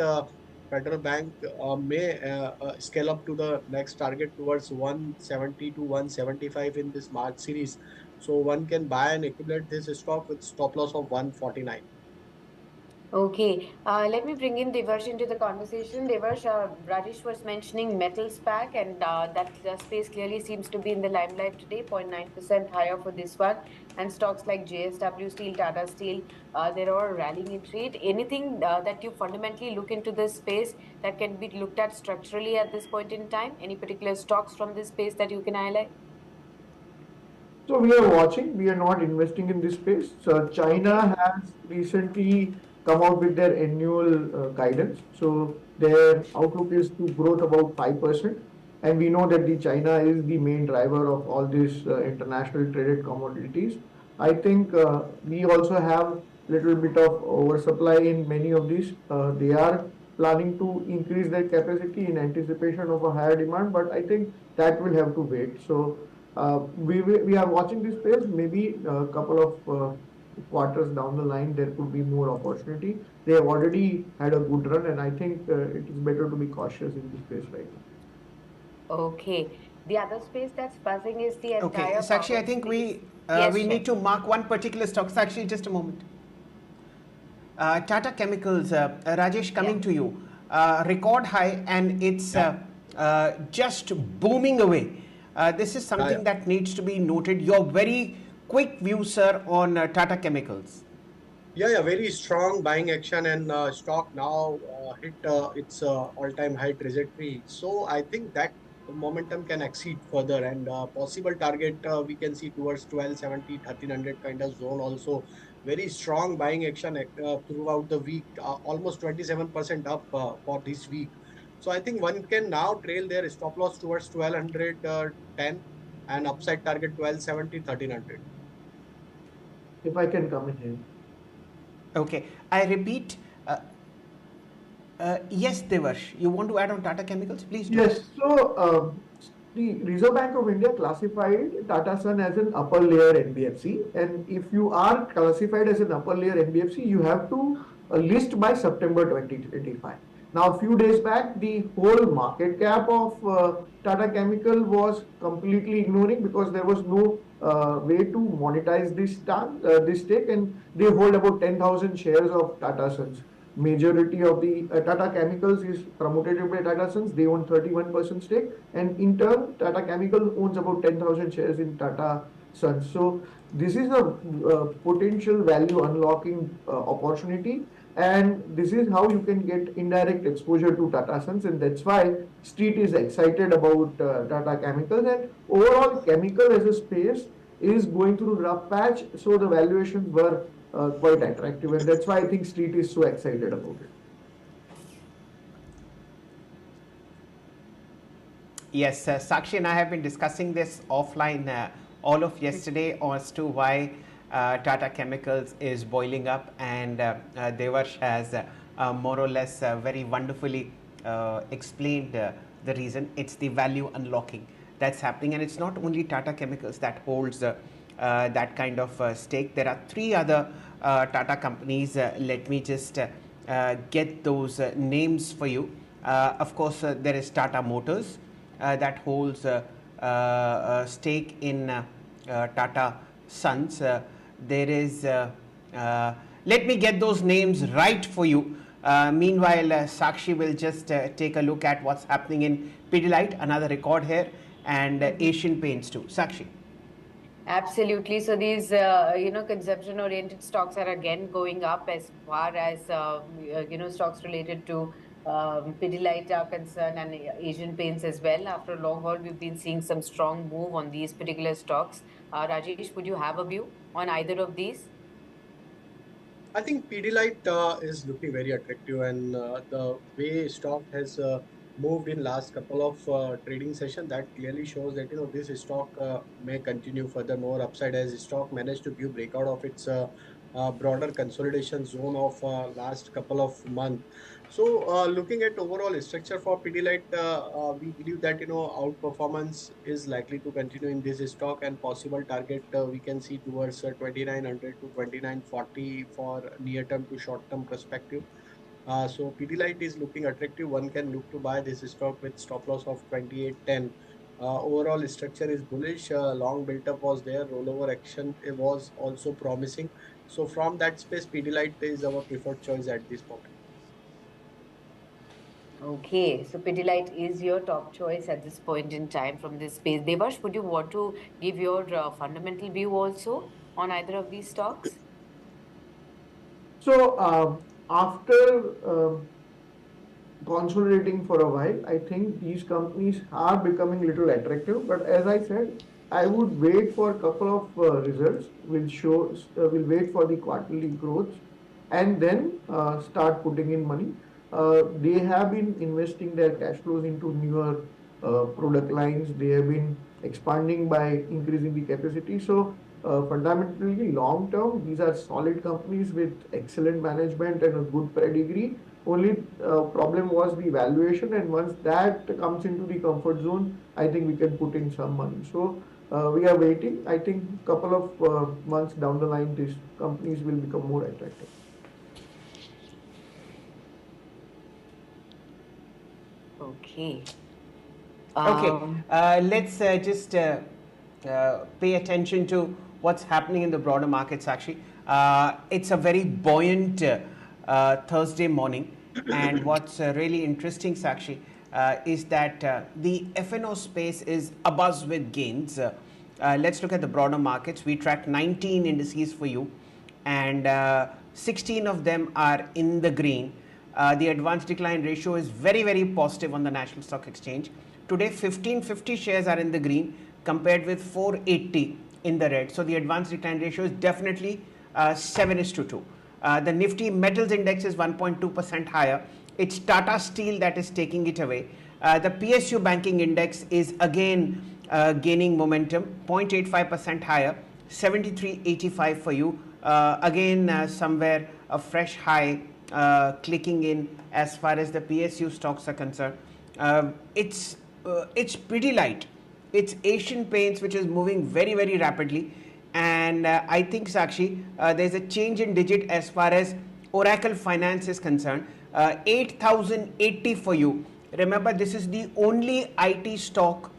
Federal Bank may scale up to the next target towards 170 to 175 in this March series. So one can buy and accumulate this stock with stop loss of 149. Okay, let me bring in Devarsh into the conversation. Devarsh, Rajesh was mentioning metals pack, and that space clearly seems to be in the limelight today, 0.9% higher for this one. And stocks like JSW Steel, Tata Steel, they're all rallying in trade. Anything that you fundamentally look into this space that can be looked at structurally at this point in time? Any particular stocks from this space that you can highlight? So we are watching, we are not investing in this space. So China has recently come out with their annual guidance. So their outlook is to growth about 5%. And we know that the China is the main driver of all these international traded commodities. I think we also have little bit of oversupply in many of these. They are planning to increase their capacity in anticipation of a higher demand, but I think that will have to wait. So we are watching this space. Maybe a couple of quarters down the line, there could be more opportunity. They have already had a good run, and I think it is better to be cautious in this space right now. Okay. The other space that's buzzing is the Okay, entire Sakshi, power I think space. we Yes, we Shreya. need to mark one particular stock. Sakshi, just a moment. Tata Chemicals, Rajesh, coming Yeah. to you. Record high, and it's just booming away. This is something that needs to be noted. Your very quick view, sir, on Tata Chemicals. Yeah, very strong buying action, and stock now hit its all-time high trajectory. So I think that momentum can exceed further, and possible target we can see towards 1270, 1300 kind of zone also. Very strong buying action throughout the week, almost 27% up for this week. So I think one can now trail their stop loss towards 1210 and upside target 1270, 1300. If I can come in here. Okay, I repeat. Yes, Devarsh, you want to add on Tata Chemicals? Please do. Yes, so the Reserve Bank of India classified Tata Sun as an upper layer NBFC, and if you are classified as an upper layer NBFC, you have to list by September 2025. Now, a few days back, the whole market cap of Tata Chemical was completely ignoring because there was no way to monetize this stake, and they hold about 10,000 shares of Tata Sons. Majority of the Tata Chemicals is promoted by Tata Sons. They own 31% stake, and in turn, Tata Chemical owns about 10,000 shares in Tata Sons. So this is a potential value unlocking opportunity, and this is how you can get indirect exposure to Tata Sons, and that's why Street is excited about Tata Chemicals, and overall chemical as a space is going through rough patch, so the valuations were quite attractive, and that's why I think Street is so excited about it. Yes, Sakshi and I have been discussing this offline all of yesterday as to why Tata Chemicals is boiling up, and Devarsh has more or less very wonderfully explained the reason. It's the value unlocking that's happening, and it's not only Tata Chemicals that holds that kind of stake. There are three other Tata companies. Let me just get those names for you. Of course, there is Tata Motors that holds a stake in Tata Sons. There is, let me get those names right for you. Meanwhile, Sakshi will just take a look at what's happening in Pidilite, another record here, and Asian Paints too. Sakshi. Absolutely. So these, consumption-oriented stocks are again going up as far as, stocks related to Pidilite are concerned, and Asian Paints as well. After a long haul, we've been seeing some strong move on these particular stocks. Rajesh, would you have a view on either of these? I think Pidilite is looking very attractive, and the way stock has moved in last couple of trading session, that clearly shows that this stock may continue furthermore upside, as stock managed to give breakout of its broader consolidation zone of last couple of months. So looking at overall structure for Pidilite, we believe that outperformance is likely to continue in this stock, and possible target we can see towards 2900 to 2940 for near term to short term perspective. So Pidilite is looking attractive. One can look to buy this stock with stop loss of 2810. Overall structure is bullish. Long built up was there. Rollover action was also promising. So from that space, Pidilite is our preferred choice at this moment. Okay, so Pidilite is your top choice at this point in time from this space. Devash, would you want to give your fundamental view also on either of these stocks? So after consolidating for a while, I think these companies are becoming little attractive. But as I said, I would wait for a couple of results. Will wait for the quarterly growth, and then start putting in money. They have been investing their cash flows into newer product lines. They have been expanding by increasing the capacity. So fundamentally, long term, these are solid companies with excellent management and a good pedigree. Only problem was the valuation, and once that comes into the comfort zone, I think we can put in some money. So we are waiting. I think couple of months down the line, these companies will become more attractive. Okay. Okay, let's just pay attention to what's happening in the broader markets, actually. It's a very buoyant Thursday morning, and what's really interesting, Sakshi, is that the FNO space is abuzz with gains. Let's look at the broader markets. We track 19 indices for you, and 16 of them are in the green. The advanced decline ratio is very, very positive on the National Stock Exchange. Today, 1550 shares are in the green compared with 480 in the red. So the advanced decline ratio is definitely 7:2. The Nifty Metals Index is 1.2% higher. It's Tata Steel that is taking it away. The PSU Banking Index is again gaining momentum, 0.85% higher, 7385 for you. Again, somewhere a fresh high clicking in as far as the PSU stocks are concerned. It's Pidilite, it's Asian Paints, which is moving very, very rapidly, and I think, Sakshi, there's a change in digit as far as Oracle Finance is concerned. 8080 for you. Remember, this is the only IT stock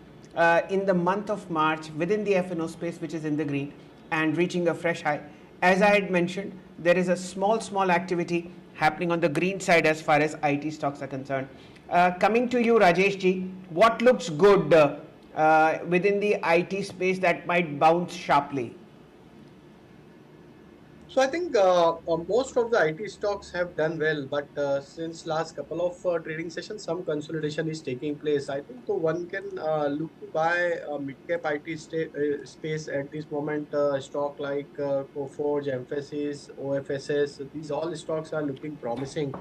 in the month of March within the FNO space which is in the green and reaching a fresh high. As I had mentioned, there is a small activity happening on the green side as far as IT stocks are concerned. Coming to you, Rajesh ji, what looks good within the IT space that might bounce sharply? So I think most of the IT stocks have done well, but since last couple of trading sessions, some consolidation is taking place. I think so one can look to buy mid-cap IT space at this moment. Stock like Coforge, Emphasis, OFSS, these all stocks are looking promising.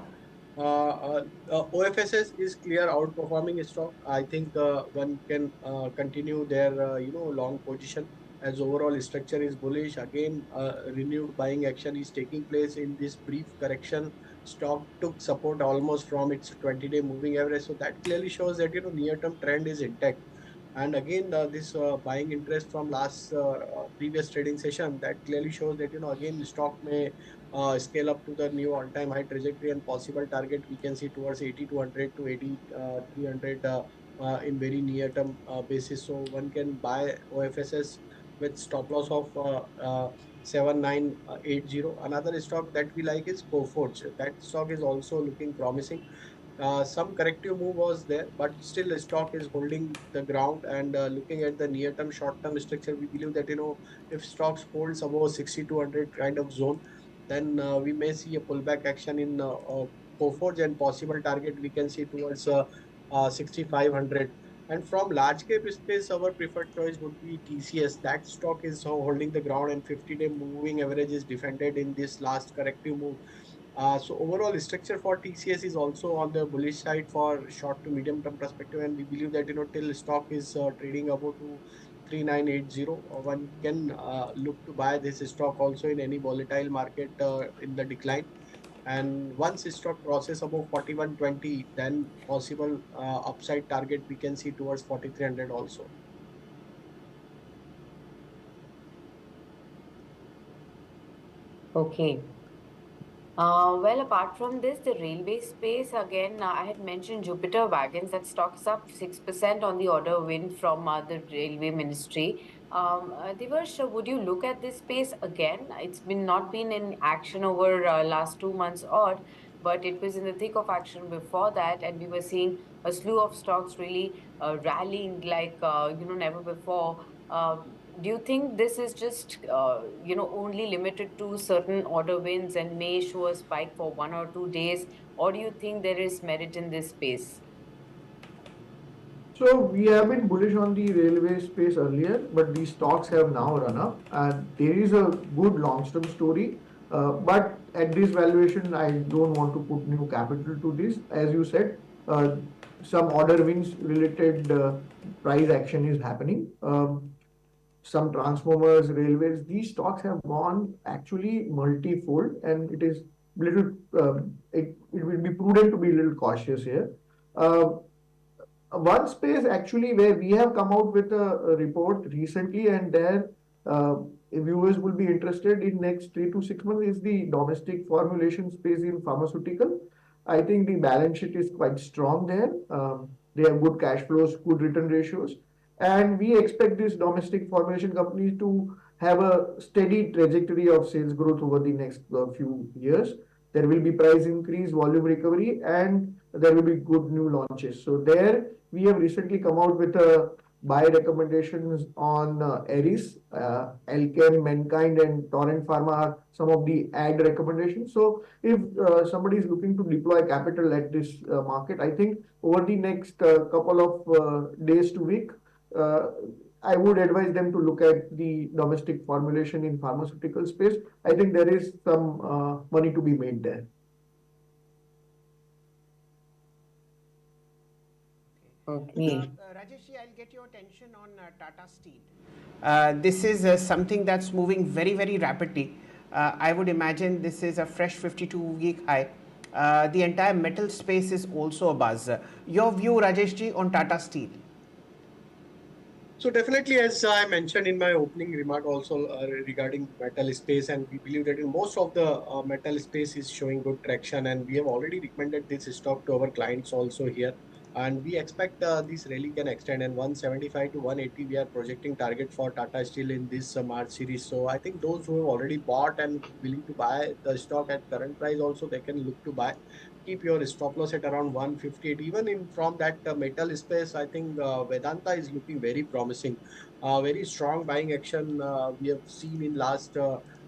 OFSS is clear outperforming stock. I think one can continue their long position as overall structure is bullish. Again, renewed buying action is taking place in this brief correction. Stock took support almost from its 20-day moving average, so that clearly shows that near-term trend is intact. And again, this buying interest from last previous trading session that clearly shows that again stock may scale up to the new all-time high trajectory and possible target we can see towards 8200 to 8300 in very near term basis. So one can buy OFSS with stop loss of 7980. Another stock that we like is Coforge. That stock is also looking promising. Some corrective move was there, but still the stock is holding the ground. And looking at the near-term, short-term structure, we believe that if stocks holds above 6200 kind of zone, then we may see a pullback action in Coforge, and possible target we can see towards 6500. And from large cap space, our preferred choice would be TCS. That stock is holding the ground, and 50-day moving average is defended in this last corrective move. So overall structure for TCS is also on the bullish side for short to medium term perspective, and we believe that till stock is trading above to 3980, one can look to buy this stock also in any volatile market in the decline. And once stock crosses above 4120, then possible upside target we can see towards 4300 also. Okay. Well, apart from this, the railway space, again, I had mentioned Jupiter Wagons, that stock's up 6% on the order win from the Railway Ministry. Divarsh, would you look at this space again? It's been not been in action over last 2 months odd, but it was in the thick of action before that, and we were seeing a slew of stocks really rallying like never before. Do you think this is just only limited to certain order wins and may show a spike for 1 or 2 days, or do you think there is merit in this space? So we have been bullish on the railway space earlier, but these stocks have now run up, and there is a good long-term story. But at this valuation, I don't want to put new capital to this. As you said, some order wins related price action is happening. Some transformers, railways, these stocks have gone actually multi-fold, and it is little. It will be prudent to be a little cautious here. Uh, One space actually where we have come out with a report recently, and there viewers will be interested in next 3 to 6 months is the domestic formulation space in pharmaceutical. I think the balance sheet is quite strong there. They have good cash flows, good return ratios, and we expect these domestic formulation companies to have a steady trajectory of sales growth over the next few years. There will be price increase, volume recovery, and there will be good new launches. So there we have recently come out with a buy recommendations on Eris, Alchem, Mankind, and Torrent Pharma are some of the ad recommendations. So if somebody is looking to deploy capital at this market, I think over the next couple of days to week, uh, I would advise them to look at the domestic formulation in pharmaceutical space. I think there is some money to be made there. Okay. Rajesh, I'll get your attention on Tata Steel. This is something that's moving very, very rapidly. I would imagine this is a fresh 52-week high. The entire metal space is also a buzz. Your view, Rajesh ji, on Tata Steel? So definitely, as I mentioned in my opening remark also regarding metal space, and we believe that in most of the metal space is showing good traction, and we have already recommended this stock to our clients also here. And we expect this rally can extend, and 175 to 180 we are projecting target for Tata Steel in this March series. So I think those who have already bought and willing to buy the stock at current price also, they can look to buy. Keep your stop loss at around 158. Even in from that metal space, I think Vedanta is looking very promising. Very strong buying action we have seen in last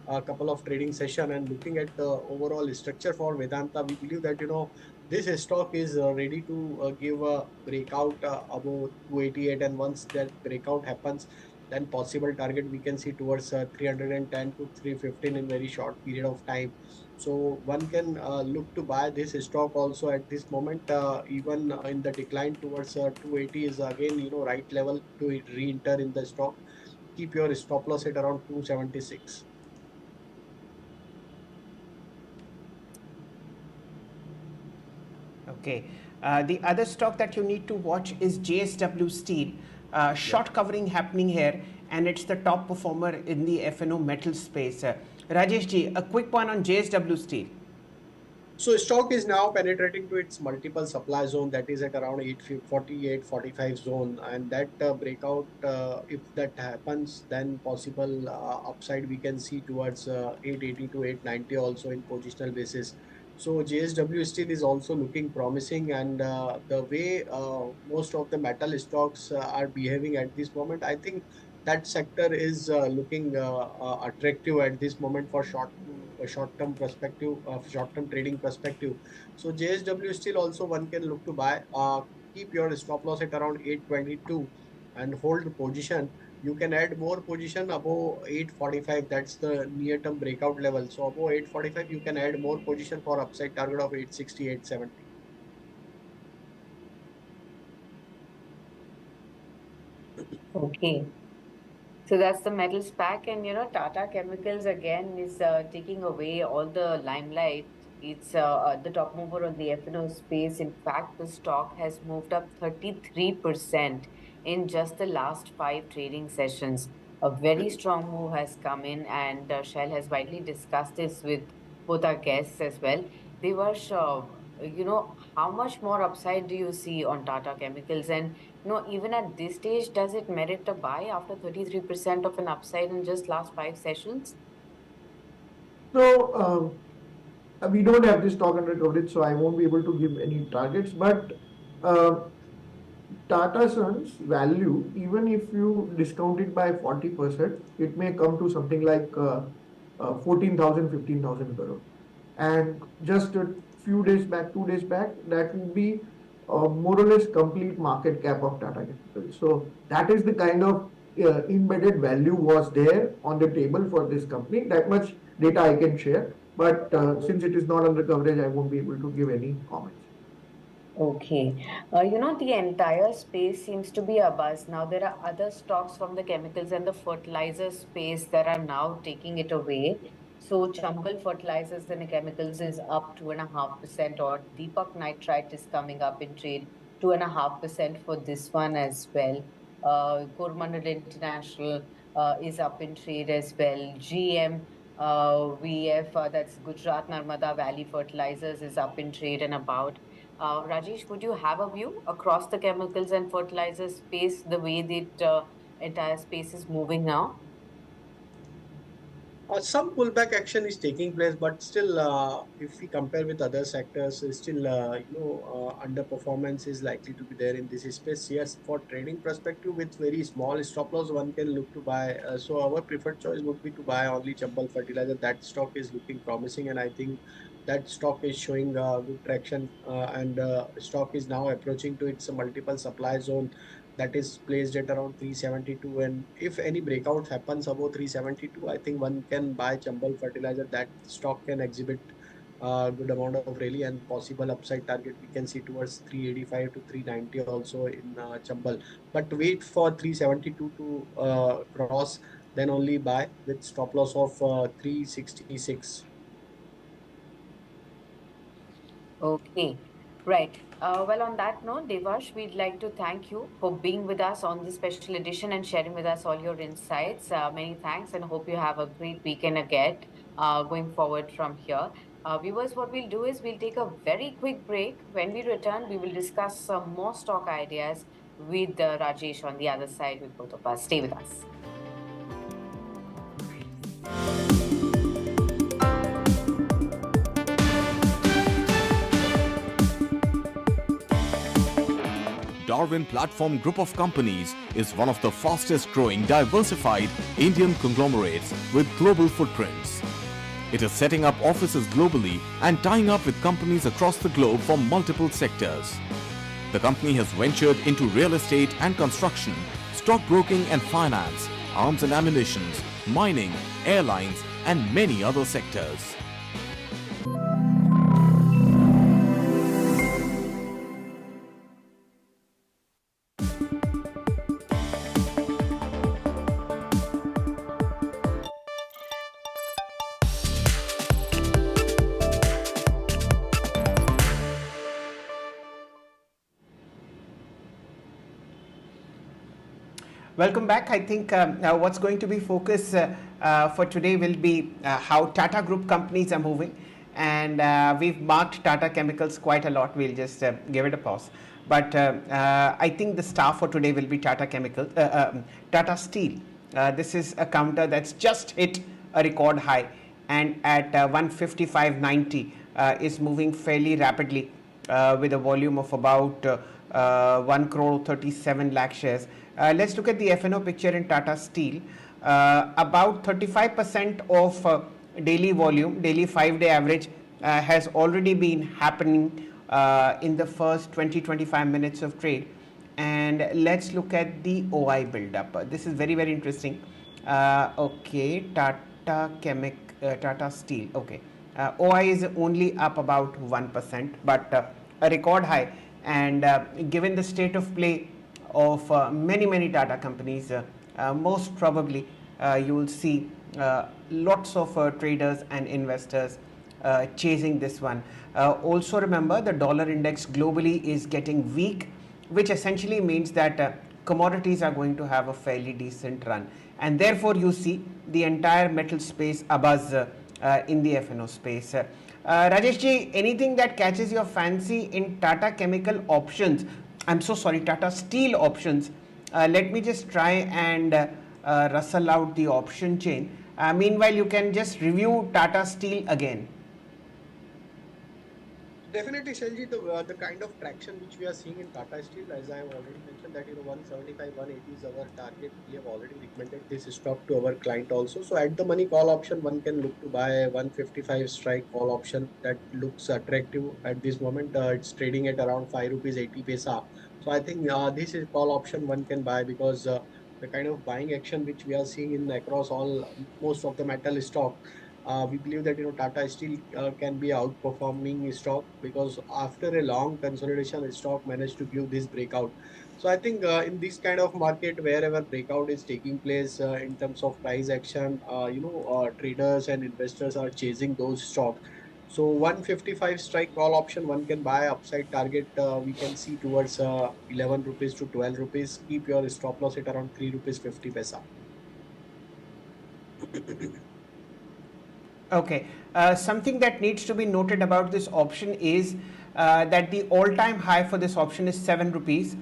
a couple of trading session, and looking at the overall structure for Vedanta, we believe that this stock is ready to give a breakout above 288, and once that breakout happens, then possible target we can see towards 310 to 315 in very short period of time. So one can look to buy this stock also at this moment, even in the decline towards 280 is again right level to re-enter in the stock. Keep your stop loss at around 276. Okay. The other stock that you need to watch is JSW Steel. Yeah. Short covering happening here, and it's the top performer in the FNO metal space. Rajesh ji, a quick one on JSW Steel. So stock is now penetrating to its multiple supply zone, that is at around 848, 45 zone, and that breakout, if that happens, then possible upside we can see towards 880 to 890 also in positional basis. So JSW still is also looking promising, and the way most of the metal stocks are behaving at this moment, I think that sector is looking attractive at this moment for short term perspective, short term trading perspective. So JSW still also one can look to buy. Keep your stop loss at around 822 and hold the position. You can add more position above 845. That's the near term breakout level. So above 845, you can add more position for upside target of 860, 870. Okay. So that's the metals pack, and Tata Chemicals again is taking away all the limelight. It's the top mover on the F&O space. In fact, the stock has moved up 33% in just the last five trading sessions. A very strong move has come in, and Shell has widely discussed this with both our guests as well. They were how much more upside do you see on Tata Chemicals? And no, even at this stage, does it merit a buy after 33% of an upside in just last five sessions? So we don't have this stock under coverage, so I won't be able to give any targets. But uh, Tata Sons value, even if you discount it by 40%, it may come to something like 14,000, 15,000 crore. And just a few days back, 2 days back, that would be more or less complete market cap of Tata Capital. So that is the kind of embedded value was there on the table for this company. That much data I can share. But since it is not under coverage, I won't be able to give any comments. Okay. The entire space seems to be a buzz. Now, there are other stocks from the chemicals and the fertilizer space that are now taking it away. So, Chambal Fertilizers and Chemicals is up 2.5%, or Deepak Nitrite is coming up in trade 2.5% for this one as well. Coromandel International is up in trade as well. GM VF, that's Gujarat Narmada Valley Fertilizers, is up in trade and about. Rajesh, would you have a view across the chemicals and fertilizer space, the way that entire space is moving now? Some pullback action is taking place, but still, if we compare with other sectors, still, underperformance is likely to be there in this space. Yes, for trading perspective, with very small stop loss, one can look to buy. So our preferred choice would be to buy only Chambal Fertilizer. That stock is looking promising, and I think that stock is showing good traction, and stock is now approaching to its multiple supply zone that is placed at around 372, and if any breakout happens above 372, I think one can buy Chambal Fertilizer. That stock can exhibit a good amount of rally, and possible upside target we can see towards 385 to 390 also in Chambal, but wait for 372 to cross, then only buy with stop loss of 366. Okay, right. Well, on that note, Devash, we'd like to thank you for being with us on this special edition and sharing with us all your insights. Many thanks, and hope you have a great weekend again going forward from here. Viewers, what we'll do is we'll take a very quick break. When we return, we will discuss some more stock ideas with Rajesh on the other side with both of us. Stay with us. Darwin Platform Group of Companies is one of the fastest growing diversified Indian conglomerates with global footprints. It is setting up offices globally and tying up with companies across the globe for multiple sectors. The company has ventured into real estate and construction, stockbroking and finance, arms and ammunition, mining, airlines, and many other sectors. Welcome back. I think what's going to be focus for today will be how Tata Group companies are moving, and we've marked Tata Chemicals quite a lot. We'll just give it a pause. But I think the star for today will be Tata Tata Steel. This is a counter that's just hit a record high, and at 155.90 is moving fairly rapidly with a volume of about 1 crore 37 lakh shares. Let's look at the FNO picture in Tata Steel. About 35% of daily volume, daily 5-day average has already been happening in the first 20-25 minutes of trade. And let's look at the OI build-up. This is very, very interesting. Okay, Tata Steel. Okay, OI is only up about 1%, but a record high. And given the state of play of many Tata companies, most probably you will see lots of traders and investors chasing this one. Also remember, the dollar index globally is getting weak, which essentially means that commodities are going to have a fairly decent run, and therefore you see the entire metal space abuzz in the FNO space. Rajesh ji, anything that catches your fancy in Tata Chemical options? I'm so sorry, Tata Steel options. Let me just try and rustle out the option chain. Meanwhile, you can just review Tata Steel again. Definitely, Shelji, the kind of traction which we are seeing in Tata Steel, as I have already mentioned, that 175, 180 is our target. We have already recommended this stock to our client also. So at the money call option, one can look to buy 155 strike call option that looks attractive at this moment. It's trading at around 5 rupees 80 paisa. So I think this is call option one can buy, because the kind of buying action which we are seeing in across all most of the metal stock, we believe that Tata Steel can be outperforming stock, because after a long consolidation, the stock managed to give this breakout. So I think in this kind of market, wherever breakout is taking place in terms of price action, traders and investors are chasing those stocks. So 155 strike call option one can buy. Upside target we can see towards 11 rupees to 12 rupees. Keep your stop loss at around 3 rupees 50 paisa. Okay, something that needs to be noted about this option is that the all-time high for this option is 7 rupees,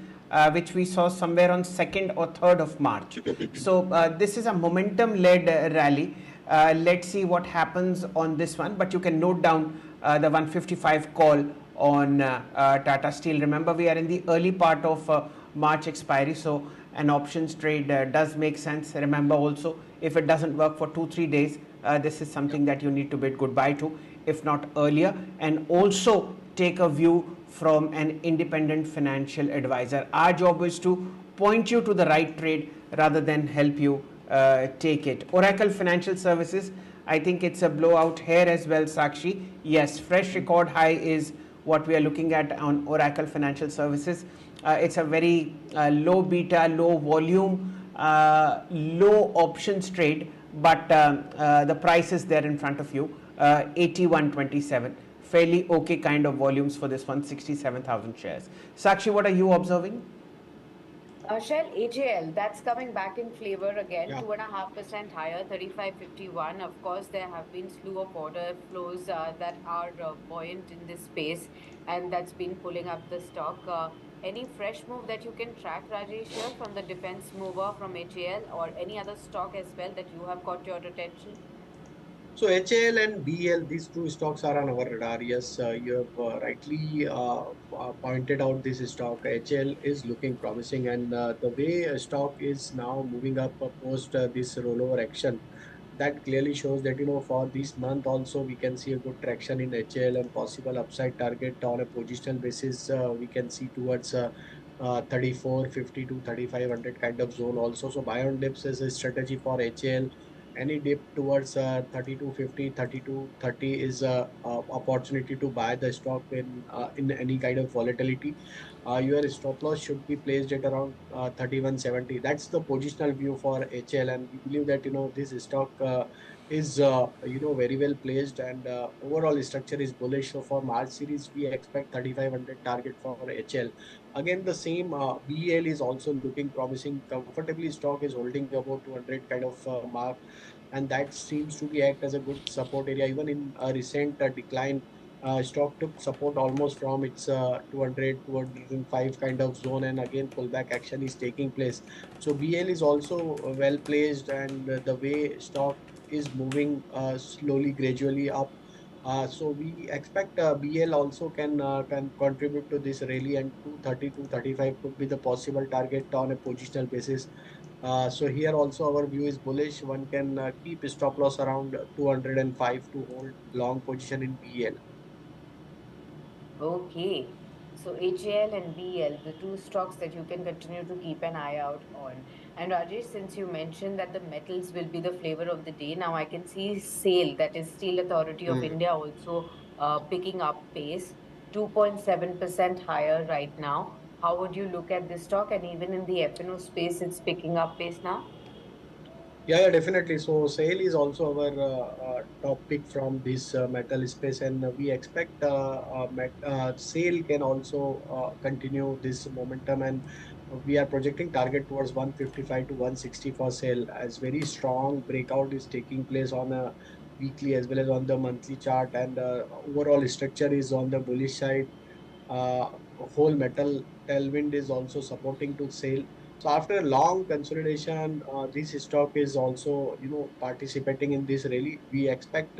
which we saw somewhere on 2nd or 3rd of March. So this is a momentum-led rally. Let's see what happens on this one, but you can note down the 155 call on Tata Steel. Remember, we are in the early part of March expiry, so an options trade does make sense. Remember also, if it doesn't work for 2-3 days, this is something that you need to bid goodbye to, if not earlier, and also take a view from an independent financial advisor. Our job is to point you to the right trade rather than help you take it. Oracle Financial Services, I think it's a blowout here as well, Sakshi. Yes, fresh record high is what we are looking at on Oracle Financial Services. It's a very low beta, low volume, low options trade, but the price is there in front of you, 81.27. Fairly okay kind of volumes for this one, 67,000 shares. Sakshi, what are you observing? Shell AJL, that's coming back in flavor again, Yeah. 2.5% higher, 35.51. Of course, there have been slew of order flows that are buoyant in this space, and that's been pulling up the stock. Any fresh move that you can track, Rajesh, here from the defense mover from HAL, or any other stock as well that you have caught your attention? So HAL and BL, these two stocks are on our radar. Yes, you have rightly pointed out this stock. HAL is looking promising, and the way a stock is now moving up post this rollover action, that clearly shows that for this month also we can see a good traction in HAL and possible upside target on a positional basis. We can see towards 3450 to 3500 kind of zone also. So buy on dips is a strategy for HAL. Any dip towards 3250, 3230 is a opportunity to buy the stock in any kind of volatility. Your stop loss should be placed at around 3170. That's the positional view for HL, and we believe that this stock is very well placed, and overall structure is bullish. So for March series, we expect 3500 target for HL. Again, the same BEL is also looking promising. Comfortably, stock is holding about 200 kind of mark, and that seems to be act as a good support area. Even in a recent decline, stock took support almost from its 200 kind of zone, and again pullback action is taking place. So BL is also well placed, and the way stock is moving slowly gradually up, so we expect BL also can contribute to this rally, and 230 to 35 could be the possible target on a positional basis. So here also our view is bullish. One can keep stop loss around 205 to hold long position in BL. Okay. So HAL and BL, the two stocks that you can continue to keep an eye out on. And Rajesh, since you mentioned that the metals will be the flavor of the day, now I can see SAIL, that is Steel Authority of India, also picking up pace, 2.7% higher right now. How would you look at this stock? And even in the F&O space, it's picking up pace now? Yeah, definitely. So sale is also our top pick from this metal space, and we expect sale can also continue this momentum, and we are projecting target towards 155 to 160 for sale, as very strong breakout is taking place on a weekly as well as on the monthly chart, and overall structure is on the bullish side. Whole metal tailwind is also supporting to sale. So after a long consolidation, this stock is also participating in this rally. We expect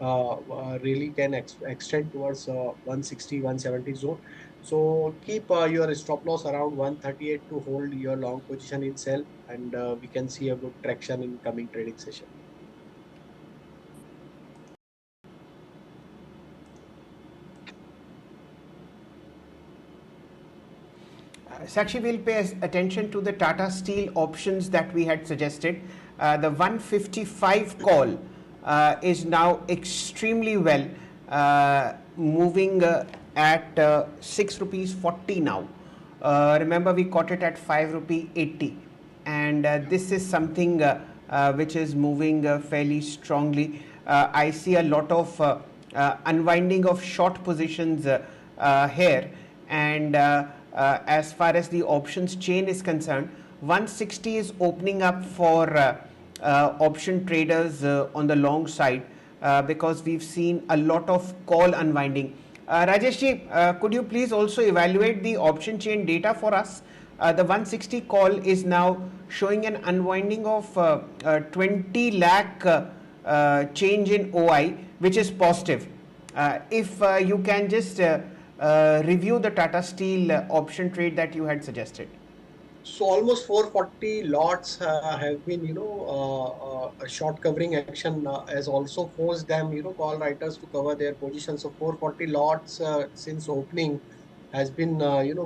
really can extend towards 160 zone. So keep your stop loss around 138 to hold your long position in sell, and we can see a good traction in coming trading session. Sakshi will pay attention to the Tata Steel options that we had suggested. The 155 call is now extremely well, moving at 6 rupees 40 now. Remember, we caught it at 5 rupee 80, and this is something which is moving fairly strongly. I see a lot of unwinding of short positions here, and as far as the options chain is concerned, 160 is opening up for option traders on the long side, because we've seen a lot of call unwinding. Rajesh, could you please also evaluate the option chain data for us? The 160 call is now showing an unwinding of 20 lakh change in OI, which is positive. If you can just review the Tata Steel option trade that you had suggested. So almost 440 lots have been, a short covering action has also forced them, call writers to cover their position. So 440 lots since opening has been,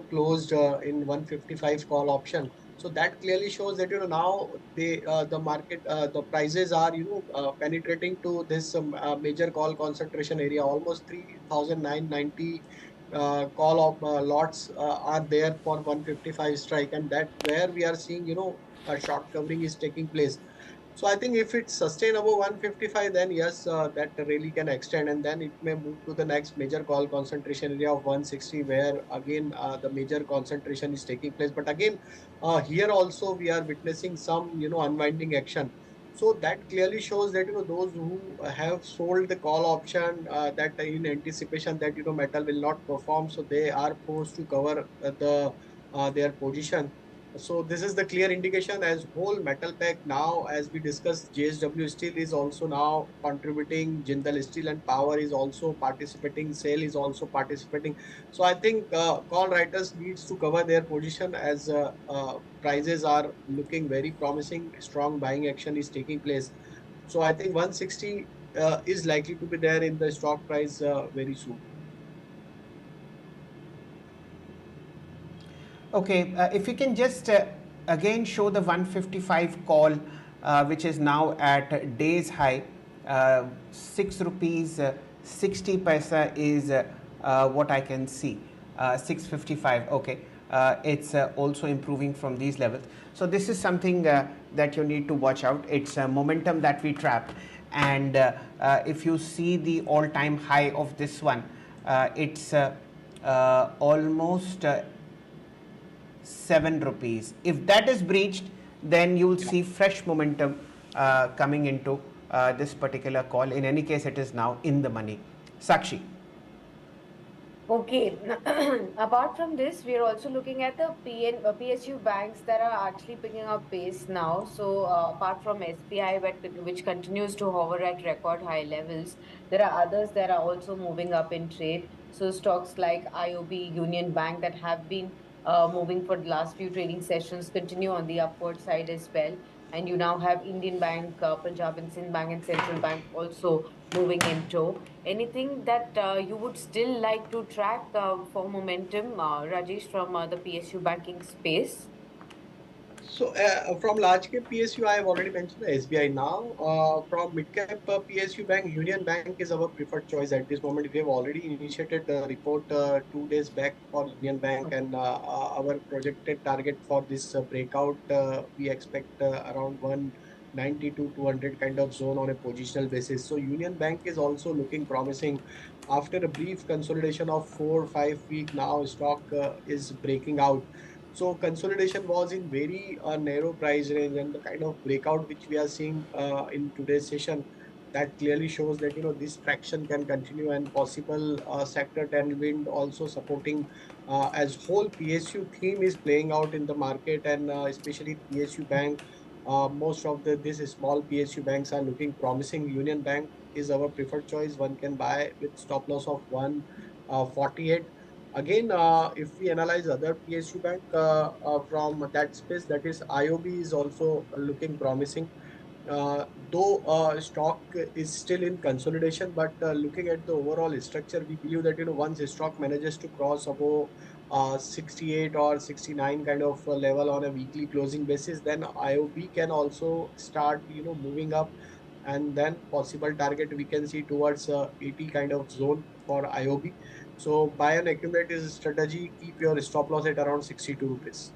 closed in 155 call option. So that clearly shows that, now the market, the prices are, penetrating to this major call concentration area. Almost 3,990 call of lots are there for 155 strike, and that where we are seeing a short covering is taking place. So I think if it's sustainable 155, then yes, that really can extend, and then it may move to the next major call concentration area of 160, where again the major concentration is taking place. But again, here also we are witnessing some unwinding action. So that clearly shows that those who have sold the call option, that in anticipation that metal will not perform, so they are forced to cover their position. So this is the clear indication as whole metal pack now, as we discussed, JSW Steel is also now contributing, Jindal Steel and Power is also participating, SAIL is also participating. So I think call writers needs to cover their position as prices are looking very promising. Strong buying action is taking place. So I think 160 is likely to be there in the stock price very soon. Okay, if you can just again show the 155 call, which is now at day's high, 6 rupees 60 paisa is what I can see. 655. Okay, it's also improving from these levels. So this is something that you need to watch out. It's momentum that we trapped, and if you see the all-time high of this one, it's almost 7 rupees. If that is breached, then you will see fresh momentum coming into this particular call. In any case, it is now in the money. Sakshi. Okay. Apart from this, we are also looking at the PSU banks that are actually picking up pace now. So, apart from SBI, which continues to hover at record high levels, there are others that are also moving up in trade. So, stocks like IOB, Union Bank that have been moving for the last few trading sessions continue on the upward side as well. And you now have Indian Bank, Punjab and Sindh Bank, and Central Bank also moving in tow. Anything that you would still like to track for momentum, Rajesh, from the PSU banking space? So from large cap PSU, I have already mentioned the SBI now. From mid cap PSU bank, Union Bank is our preferred choice at this moment. We have already initiated the report 2 days back for Union Bank, and our projected target for this breakout, we expect around 190 to 200 kind of zone on a positional basis. So Union Bank is also looking promising. After a brief consolidation of 4 or 5 weeks, now stock is breaking out. So consolidation was in very narrow price range, and the kind of breakout which we are seeing in today's session, that clearly shows that this traction can continue, and possible sector tailwind also supporting as whole PSU theme is playing out in the market, and especially PSU bank. Most of the these small PSU banks are looking promising. Union Bank is our preferred choice. One can buy with stop loss of 148. Again, if we analyze other PSU bank from that space, that is IOB is also looking promising. Though stock is still in consolidation, but looking at the overall structure, we believe that once the stock manages to cross above 68 or 69 kind of level on a weekly closing basis, then IOB can also start moving up, and then possible target we can see towards 80 kind of zone for IOB. So buy an accumulative strategy, keep your stop loss at around 62 rupees.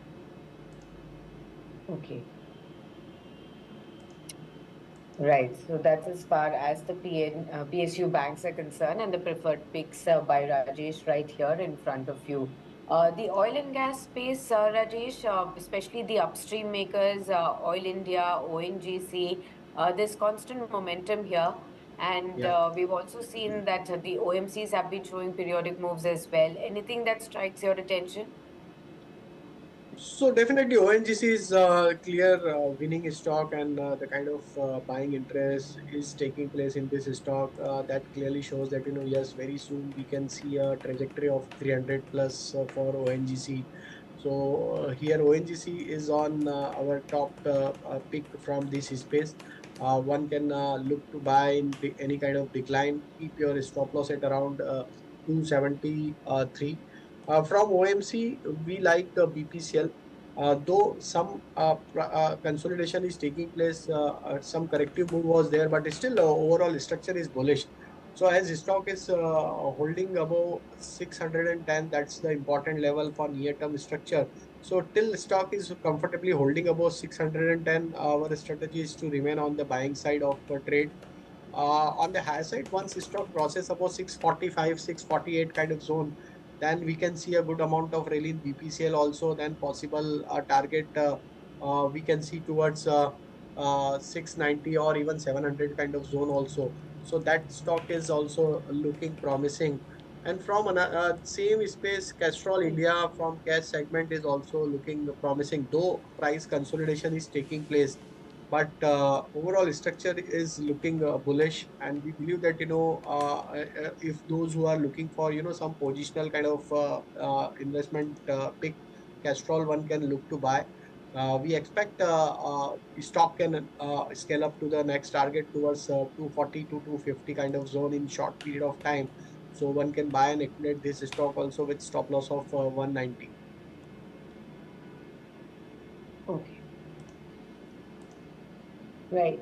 Okay. Right. So that's as far as the PSU banks are concerned, and the preferred picks by Rajesh right here in front of you. The oil and gas space, Rajesh, especially the upstream makers, Oil India, ONGC, there's constant momentum here. And Yeah. we've also seen that the OMCs have been showing periodic moves as well. Anything that strikes your attention? So definitely ONGC is clear winning stock, and the kind of buying interest is taking place in this stock. That clearly shows that yes, very soon we can see a trajectory of 300 plus for ONGC. So here ONGC is on our top pick from this space. One can look to buy in any kind of decline. Keep your stop loss at around 273. From OMC, we like BPCL. Though some consolidation is taking place, some corrective move was there, but still overall structure is bullish. So as stock is holding above 610, that's the important level for near-term structure. So till stock is comfortably holding above 610, our strategy is to remain on the buying side of trade. On the high side, once stock crosses about 645, 648 kind of zone, then we can see a good amount of rally in BPCL also. Then possible target we can see towards 690 or even 700 kind of zone also. So that stock is also looking promising. And from same space, Castrol India from cash segment is also looking promising, though price consolidation is taking place. But overall structure is looking bullish, and we believe that if those who are looking for some positional kind of investment pick, Castrol one can look to buy. We expect stock can scale up to the next target towards 240 to 250 kind of zone in short period of time, so one can buy and accumulate this stock also with stop loss of 190. Okay. Right.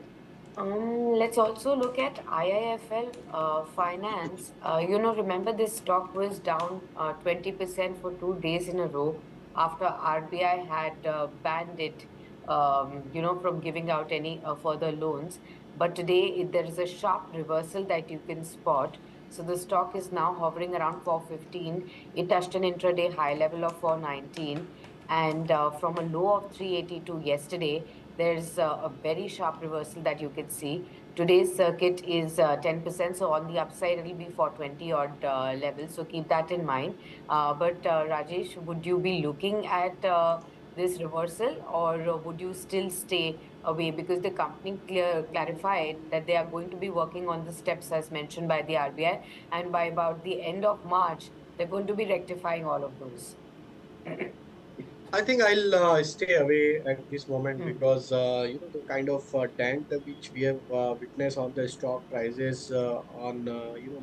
Let's also look at IIFL Finance. Remember this stock was down 20% for 2 days in a row after RBI had banned it, from giving out any further loans. But today there is a sharp reversal that you can spot. So the stock is now hovering around 415. It touched an intraday high level of 419, and from a low of 382 yesterday, there's a very sharp reversal that you can see. Today's circuit is 10%, so on the upside, it'll be for 20 odd levels. So keep that in mind. But Rajesh, would you be looking at this reversal, or would you still stay away? Because the company clarified that they are going to be working on the steps as mentioned by the RBI, and by about the end of March, they're going to be rectifying all of those. I think I'll stay away at this moment Hmm. because the kind of dent which we have witnessed on the stock prices on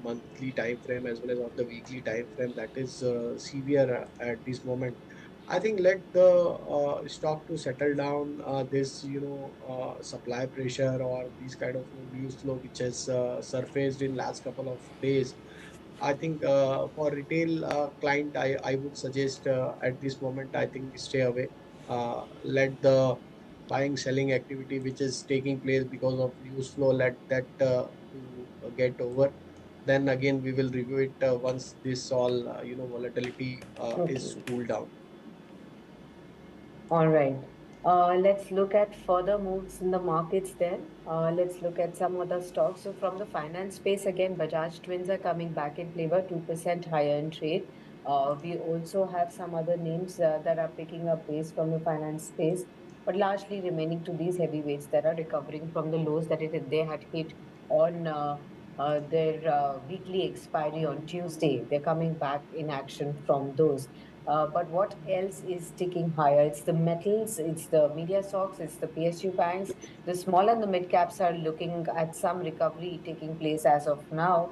monthly time frame as well as on the weekly time frame, that is severe at this moment. I think let the stock to settle down this supply pressure or this kind of news flow which has surfaced in last couple of days. I think for retail client, I would suggest at this moment, I think stay away. Let the buying selling activity which is taking place because of news flow, let that to get over. Then again, we will review it once this all volatility is Okay. cooled down. All right. Let's look at further moves in the markets then. Let's look at some other stocks. So, from the finance space, again, Bajaj Twins are coming back in favor, 2% higher in trade. We also have some other names that are picking up pace from the finance space, but largely remaining to these heavyweights that are recovering from the lows that they had hit on their weekly expiry on Tuesday. They're coming back in action from those. But what else is ticking higher? It's the metals, it's the media stocks, it's the PSU banks. The small and the mid caps are looking at some recovery taking place as of now.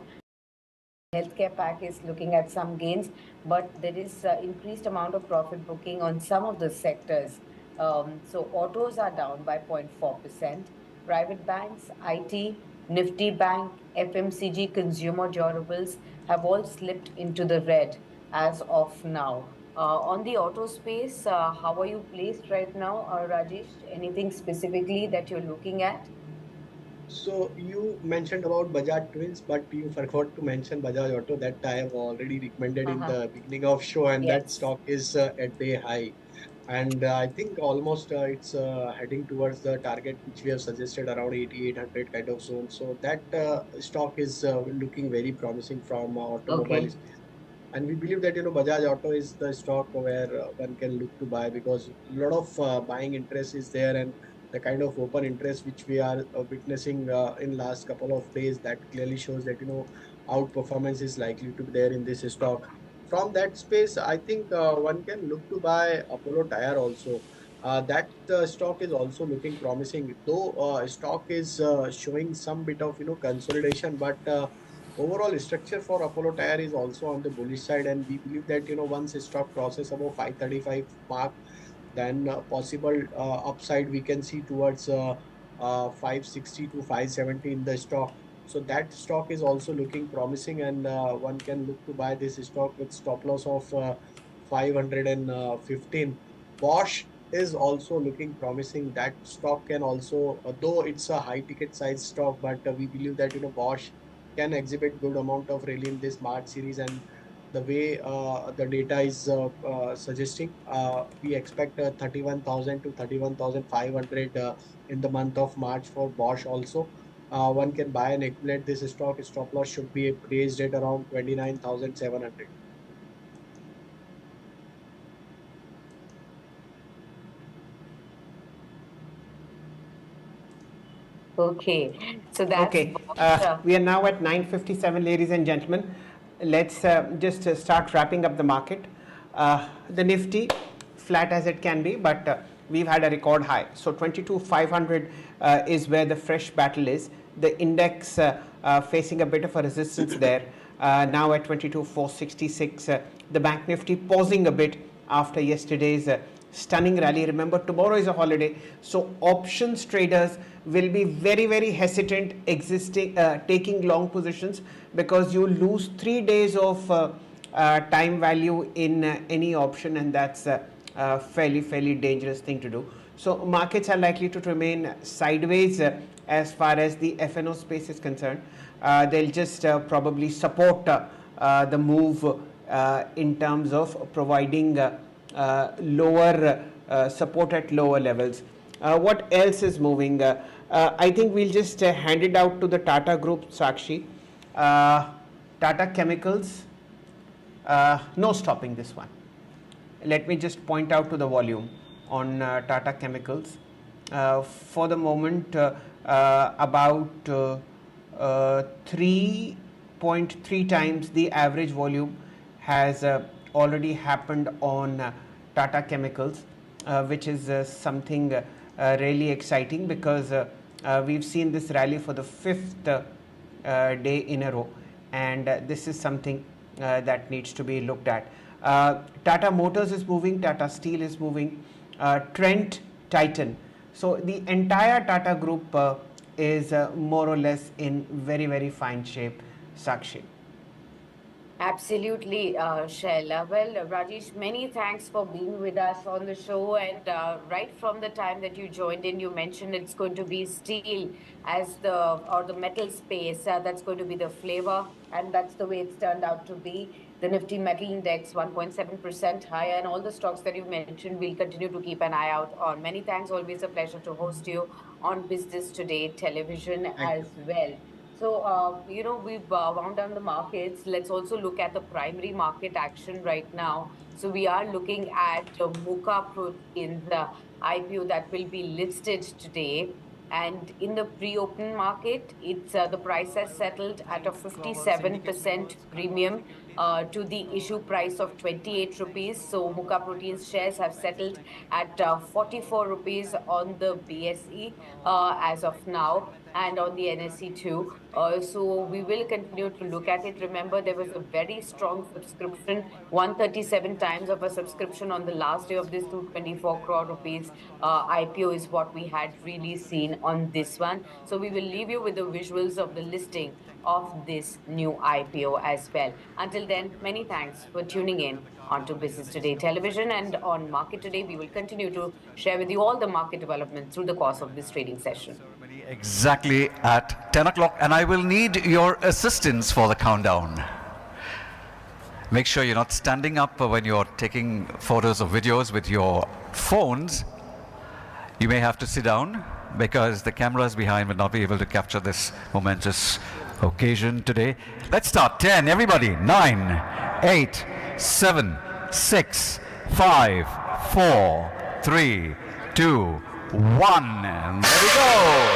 Healthcare pack is looking at some gains, but there is increased amount of profit booking on some of the sectors. So autos are down by 0.4%. Private banks, IT, Nifty Bank, FMCG, consumer durables have all slipped into the red as of now. On the auto space, how are you placed right now, Rajesh? Anything specifically that you're looking at? So you mentioned about Bajaj Twins, but you forgot to mention Bajaj Auto that I have already recommended in Uh-huh. the beginning of show, and that Yes. stock is at day high. And I think almost it's heading towards the target which we have suggested around 8800 kind of zone. So that stock is looking very promising from automobile Okay. space. And we believe that Bajaj Auto is the stock where one can look to buy because a lot of buying interest is there, and the kind of open interest which we are witnessing in last couple of days, that clearly shows that outperformance is likely to be there in this stock. From that space, I think one can look to buy Apollo Tire also. That stock is also looking promising, though stock is showing some bit of consolidation, but overall structure for Apollo Tire is also on the bullish side, and we believe that once stock crosses above 535 mark, then possible upside we can see towards 560 to 570 in the stock. So that stock is also looking promising, and one can look to buy this stock with stop loss of 515. Bosch is also looking promising. That stock can also, though it's a high ticket size stock, but we believe that Bosch can exhibit good amount of rally in this March series, and the way the data is suggesting, we expect 31,000 to 31,500 in the month of March for Bosch also. one can buy and accumulate this stock. Stop loss should be placed at around 29,700. Okay, so that's Okay, what. we are now at 9:57, ladies and gentlemen. Let's just start wrapping up the market. The Nifty, flat as it can be, but we've had a record high. So 22,500 is where the fresh battle is. The index facing a bit of a resistance there, now at 22,466. The Bank Nifty pausing a bit after yesterday's stunning rally. Remember, tomorrow is a holiday, so options traders will be very hesitant taking long positions, because you lose 3 days of time value in any option, and that's a fairly dangerous thing to do. So markets are likely to remain sideways as far as the FNO space is concerned. They'll just probably support the move in terms of providing lower support at lower levels. What else is moving? I think we'll just hand it out to the Tata Group, Sakshi. Tata Chemicals, no stopping this one. Let me just point out to the volume on Tata Chemicals. For the moment, about 3.3 times the average volume has already happened on Tata Chemicals, which is something really exciting, because we've seen this rally for the 5th day in a row, and this is something that needs to be looked at. Tata Motors is moving, Tata Steel is moving, Trent, Titan. So the entire Tata Group is more or less in very fine shape, Sakshi. Absolutely, Shail. Well, Rajesh, many thanks for being with us on the show. And right from the time that you joined in, you mentioned it's going to be steel as the metal space. That's going to be the flavor, and that's the way it's turned out to be. The Nifty Metal Index 1.7% higher, and all the stocks that you mentioned, we'll continue to keep an eye out on. Many thanks. Always a pleasure to host you on Business Today television as well. So, we've wound down the markets. Let's also look at the primary market action right now. So we are looking at Muka Proteins, the IPO that will be listed today. And in the pre-open market, it's the price has settled at a 57% premium to the issue price of 28 rupees. So Muka Proteins shares have settled at 44 rupees on the BSE as of now, and on the NSE too. So we will continue to look at it. Remember, there was a very strong subscription, 137 times of a subscription on the last day of this 224 crore rupees IPO is what we had really seen on this one. So we will leave you with the visuals of the listing of this new IPO as well. Until then, many thanks for tuning in onto Business Today television, and on Market Today, we will continue to share with you all the market developments through the course of this trading session. Exactly at 10 o'clock, and I will need your assistance for the countdown. Make sure you're not standing up when you're taking photos or videos with your phones. You may have to sit down, because the cameras behind will not be able to capture this momentous occasion today. Let's start. 10, everybody. 9, 8, 7, 6, 5, 4, 3, 2, 1, and there we go.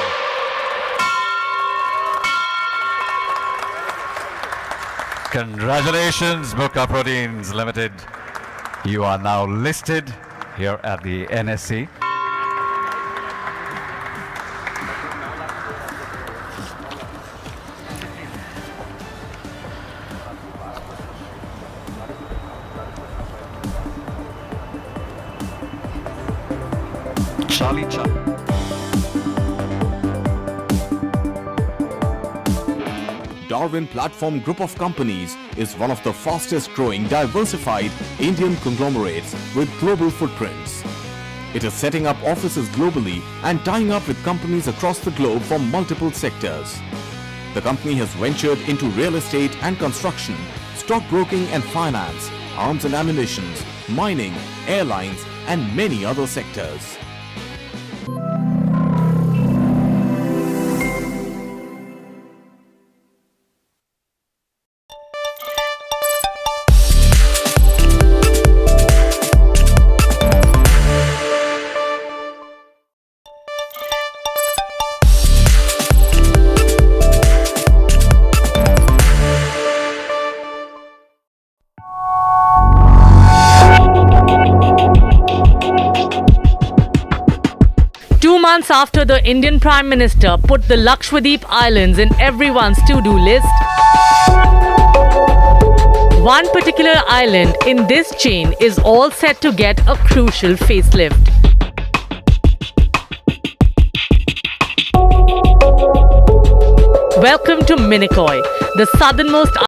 Congratulations, Muka Proteins Limited. You are now listed here at the NSE. Charlie. Darwin Platform Group of Companies is one of the fastest growing diversified Indian conglomerates with global footprints. It is setting up offices globally and tying up with companies across the globe from multiple sectors. The company has ventured into real estate and construction, stockbroking and finance, arms and ammunition, mining, airlines, and many other sectors. 2 months after the Indian Prime Minister put the Lakshadweep Islands in everyone's to-do list, one particular island in this chain is all set to get a crucial facelift. Welcome to Minicoy, the southernmost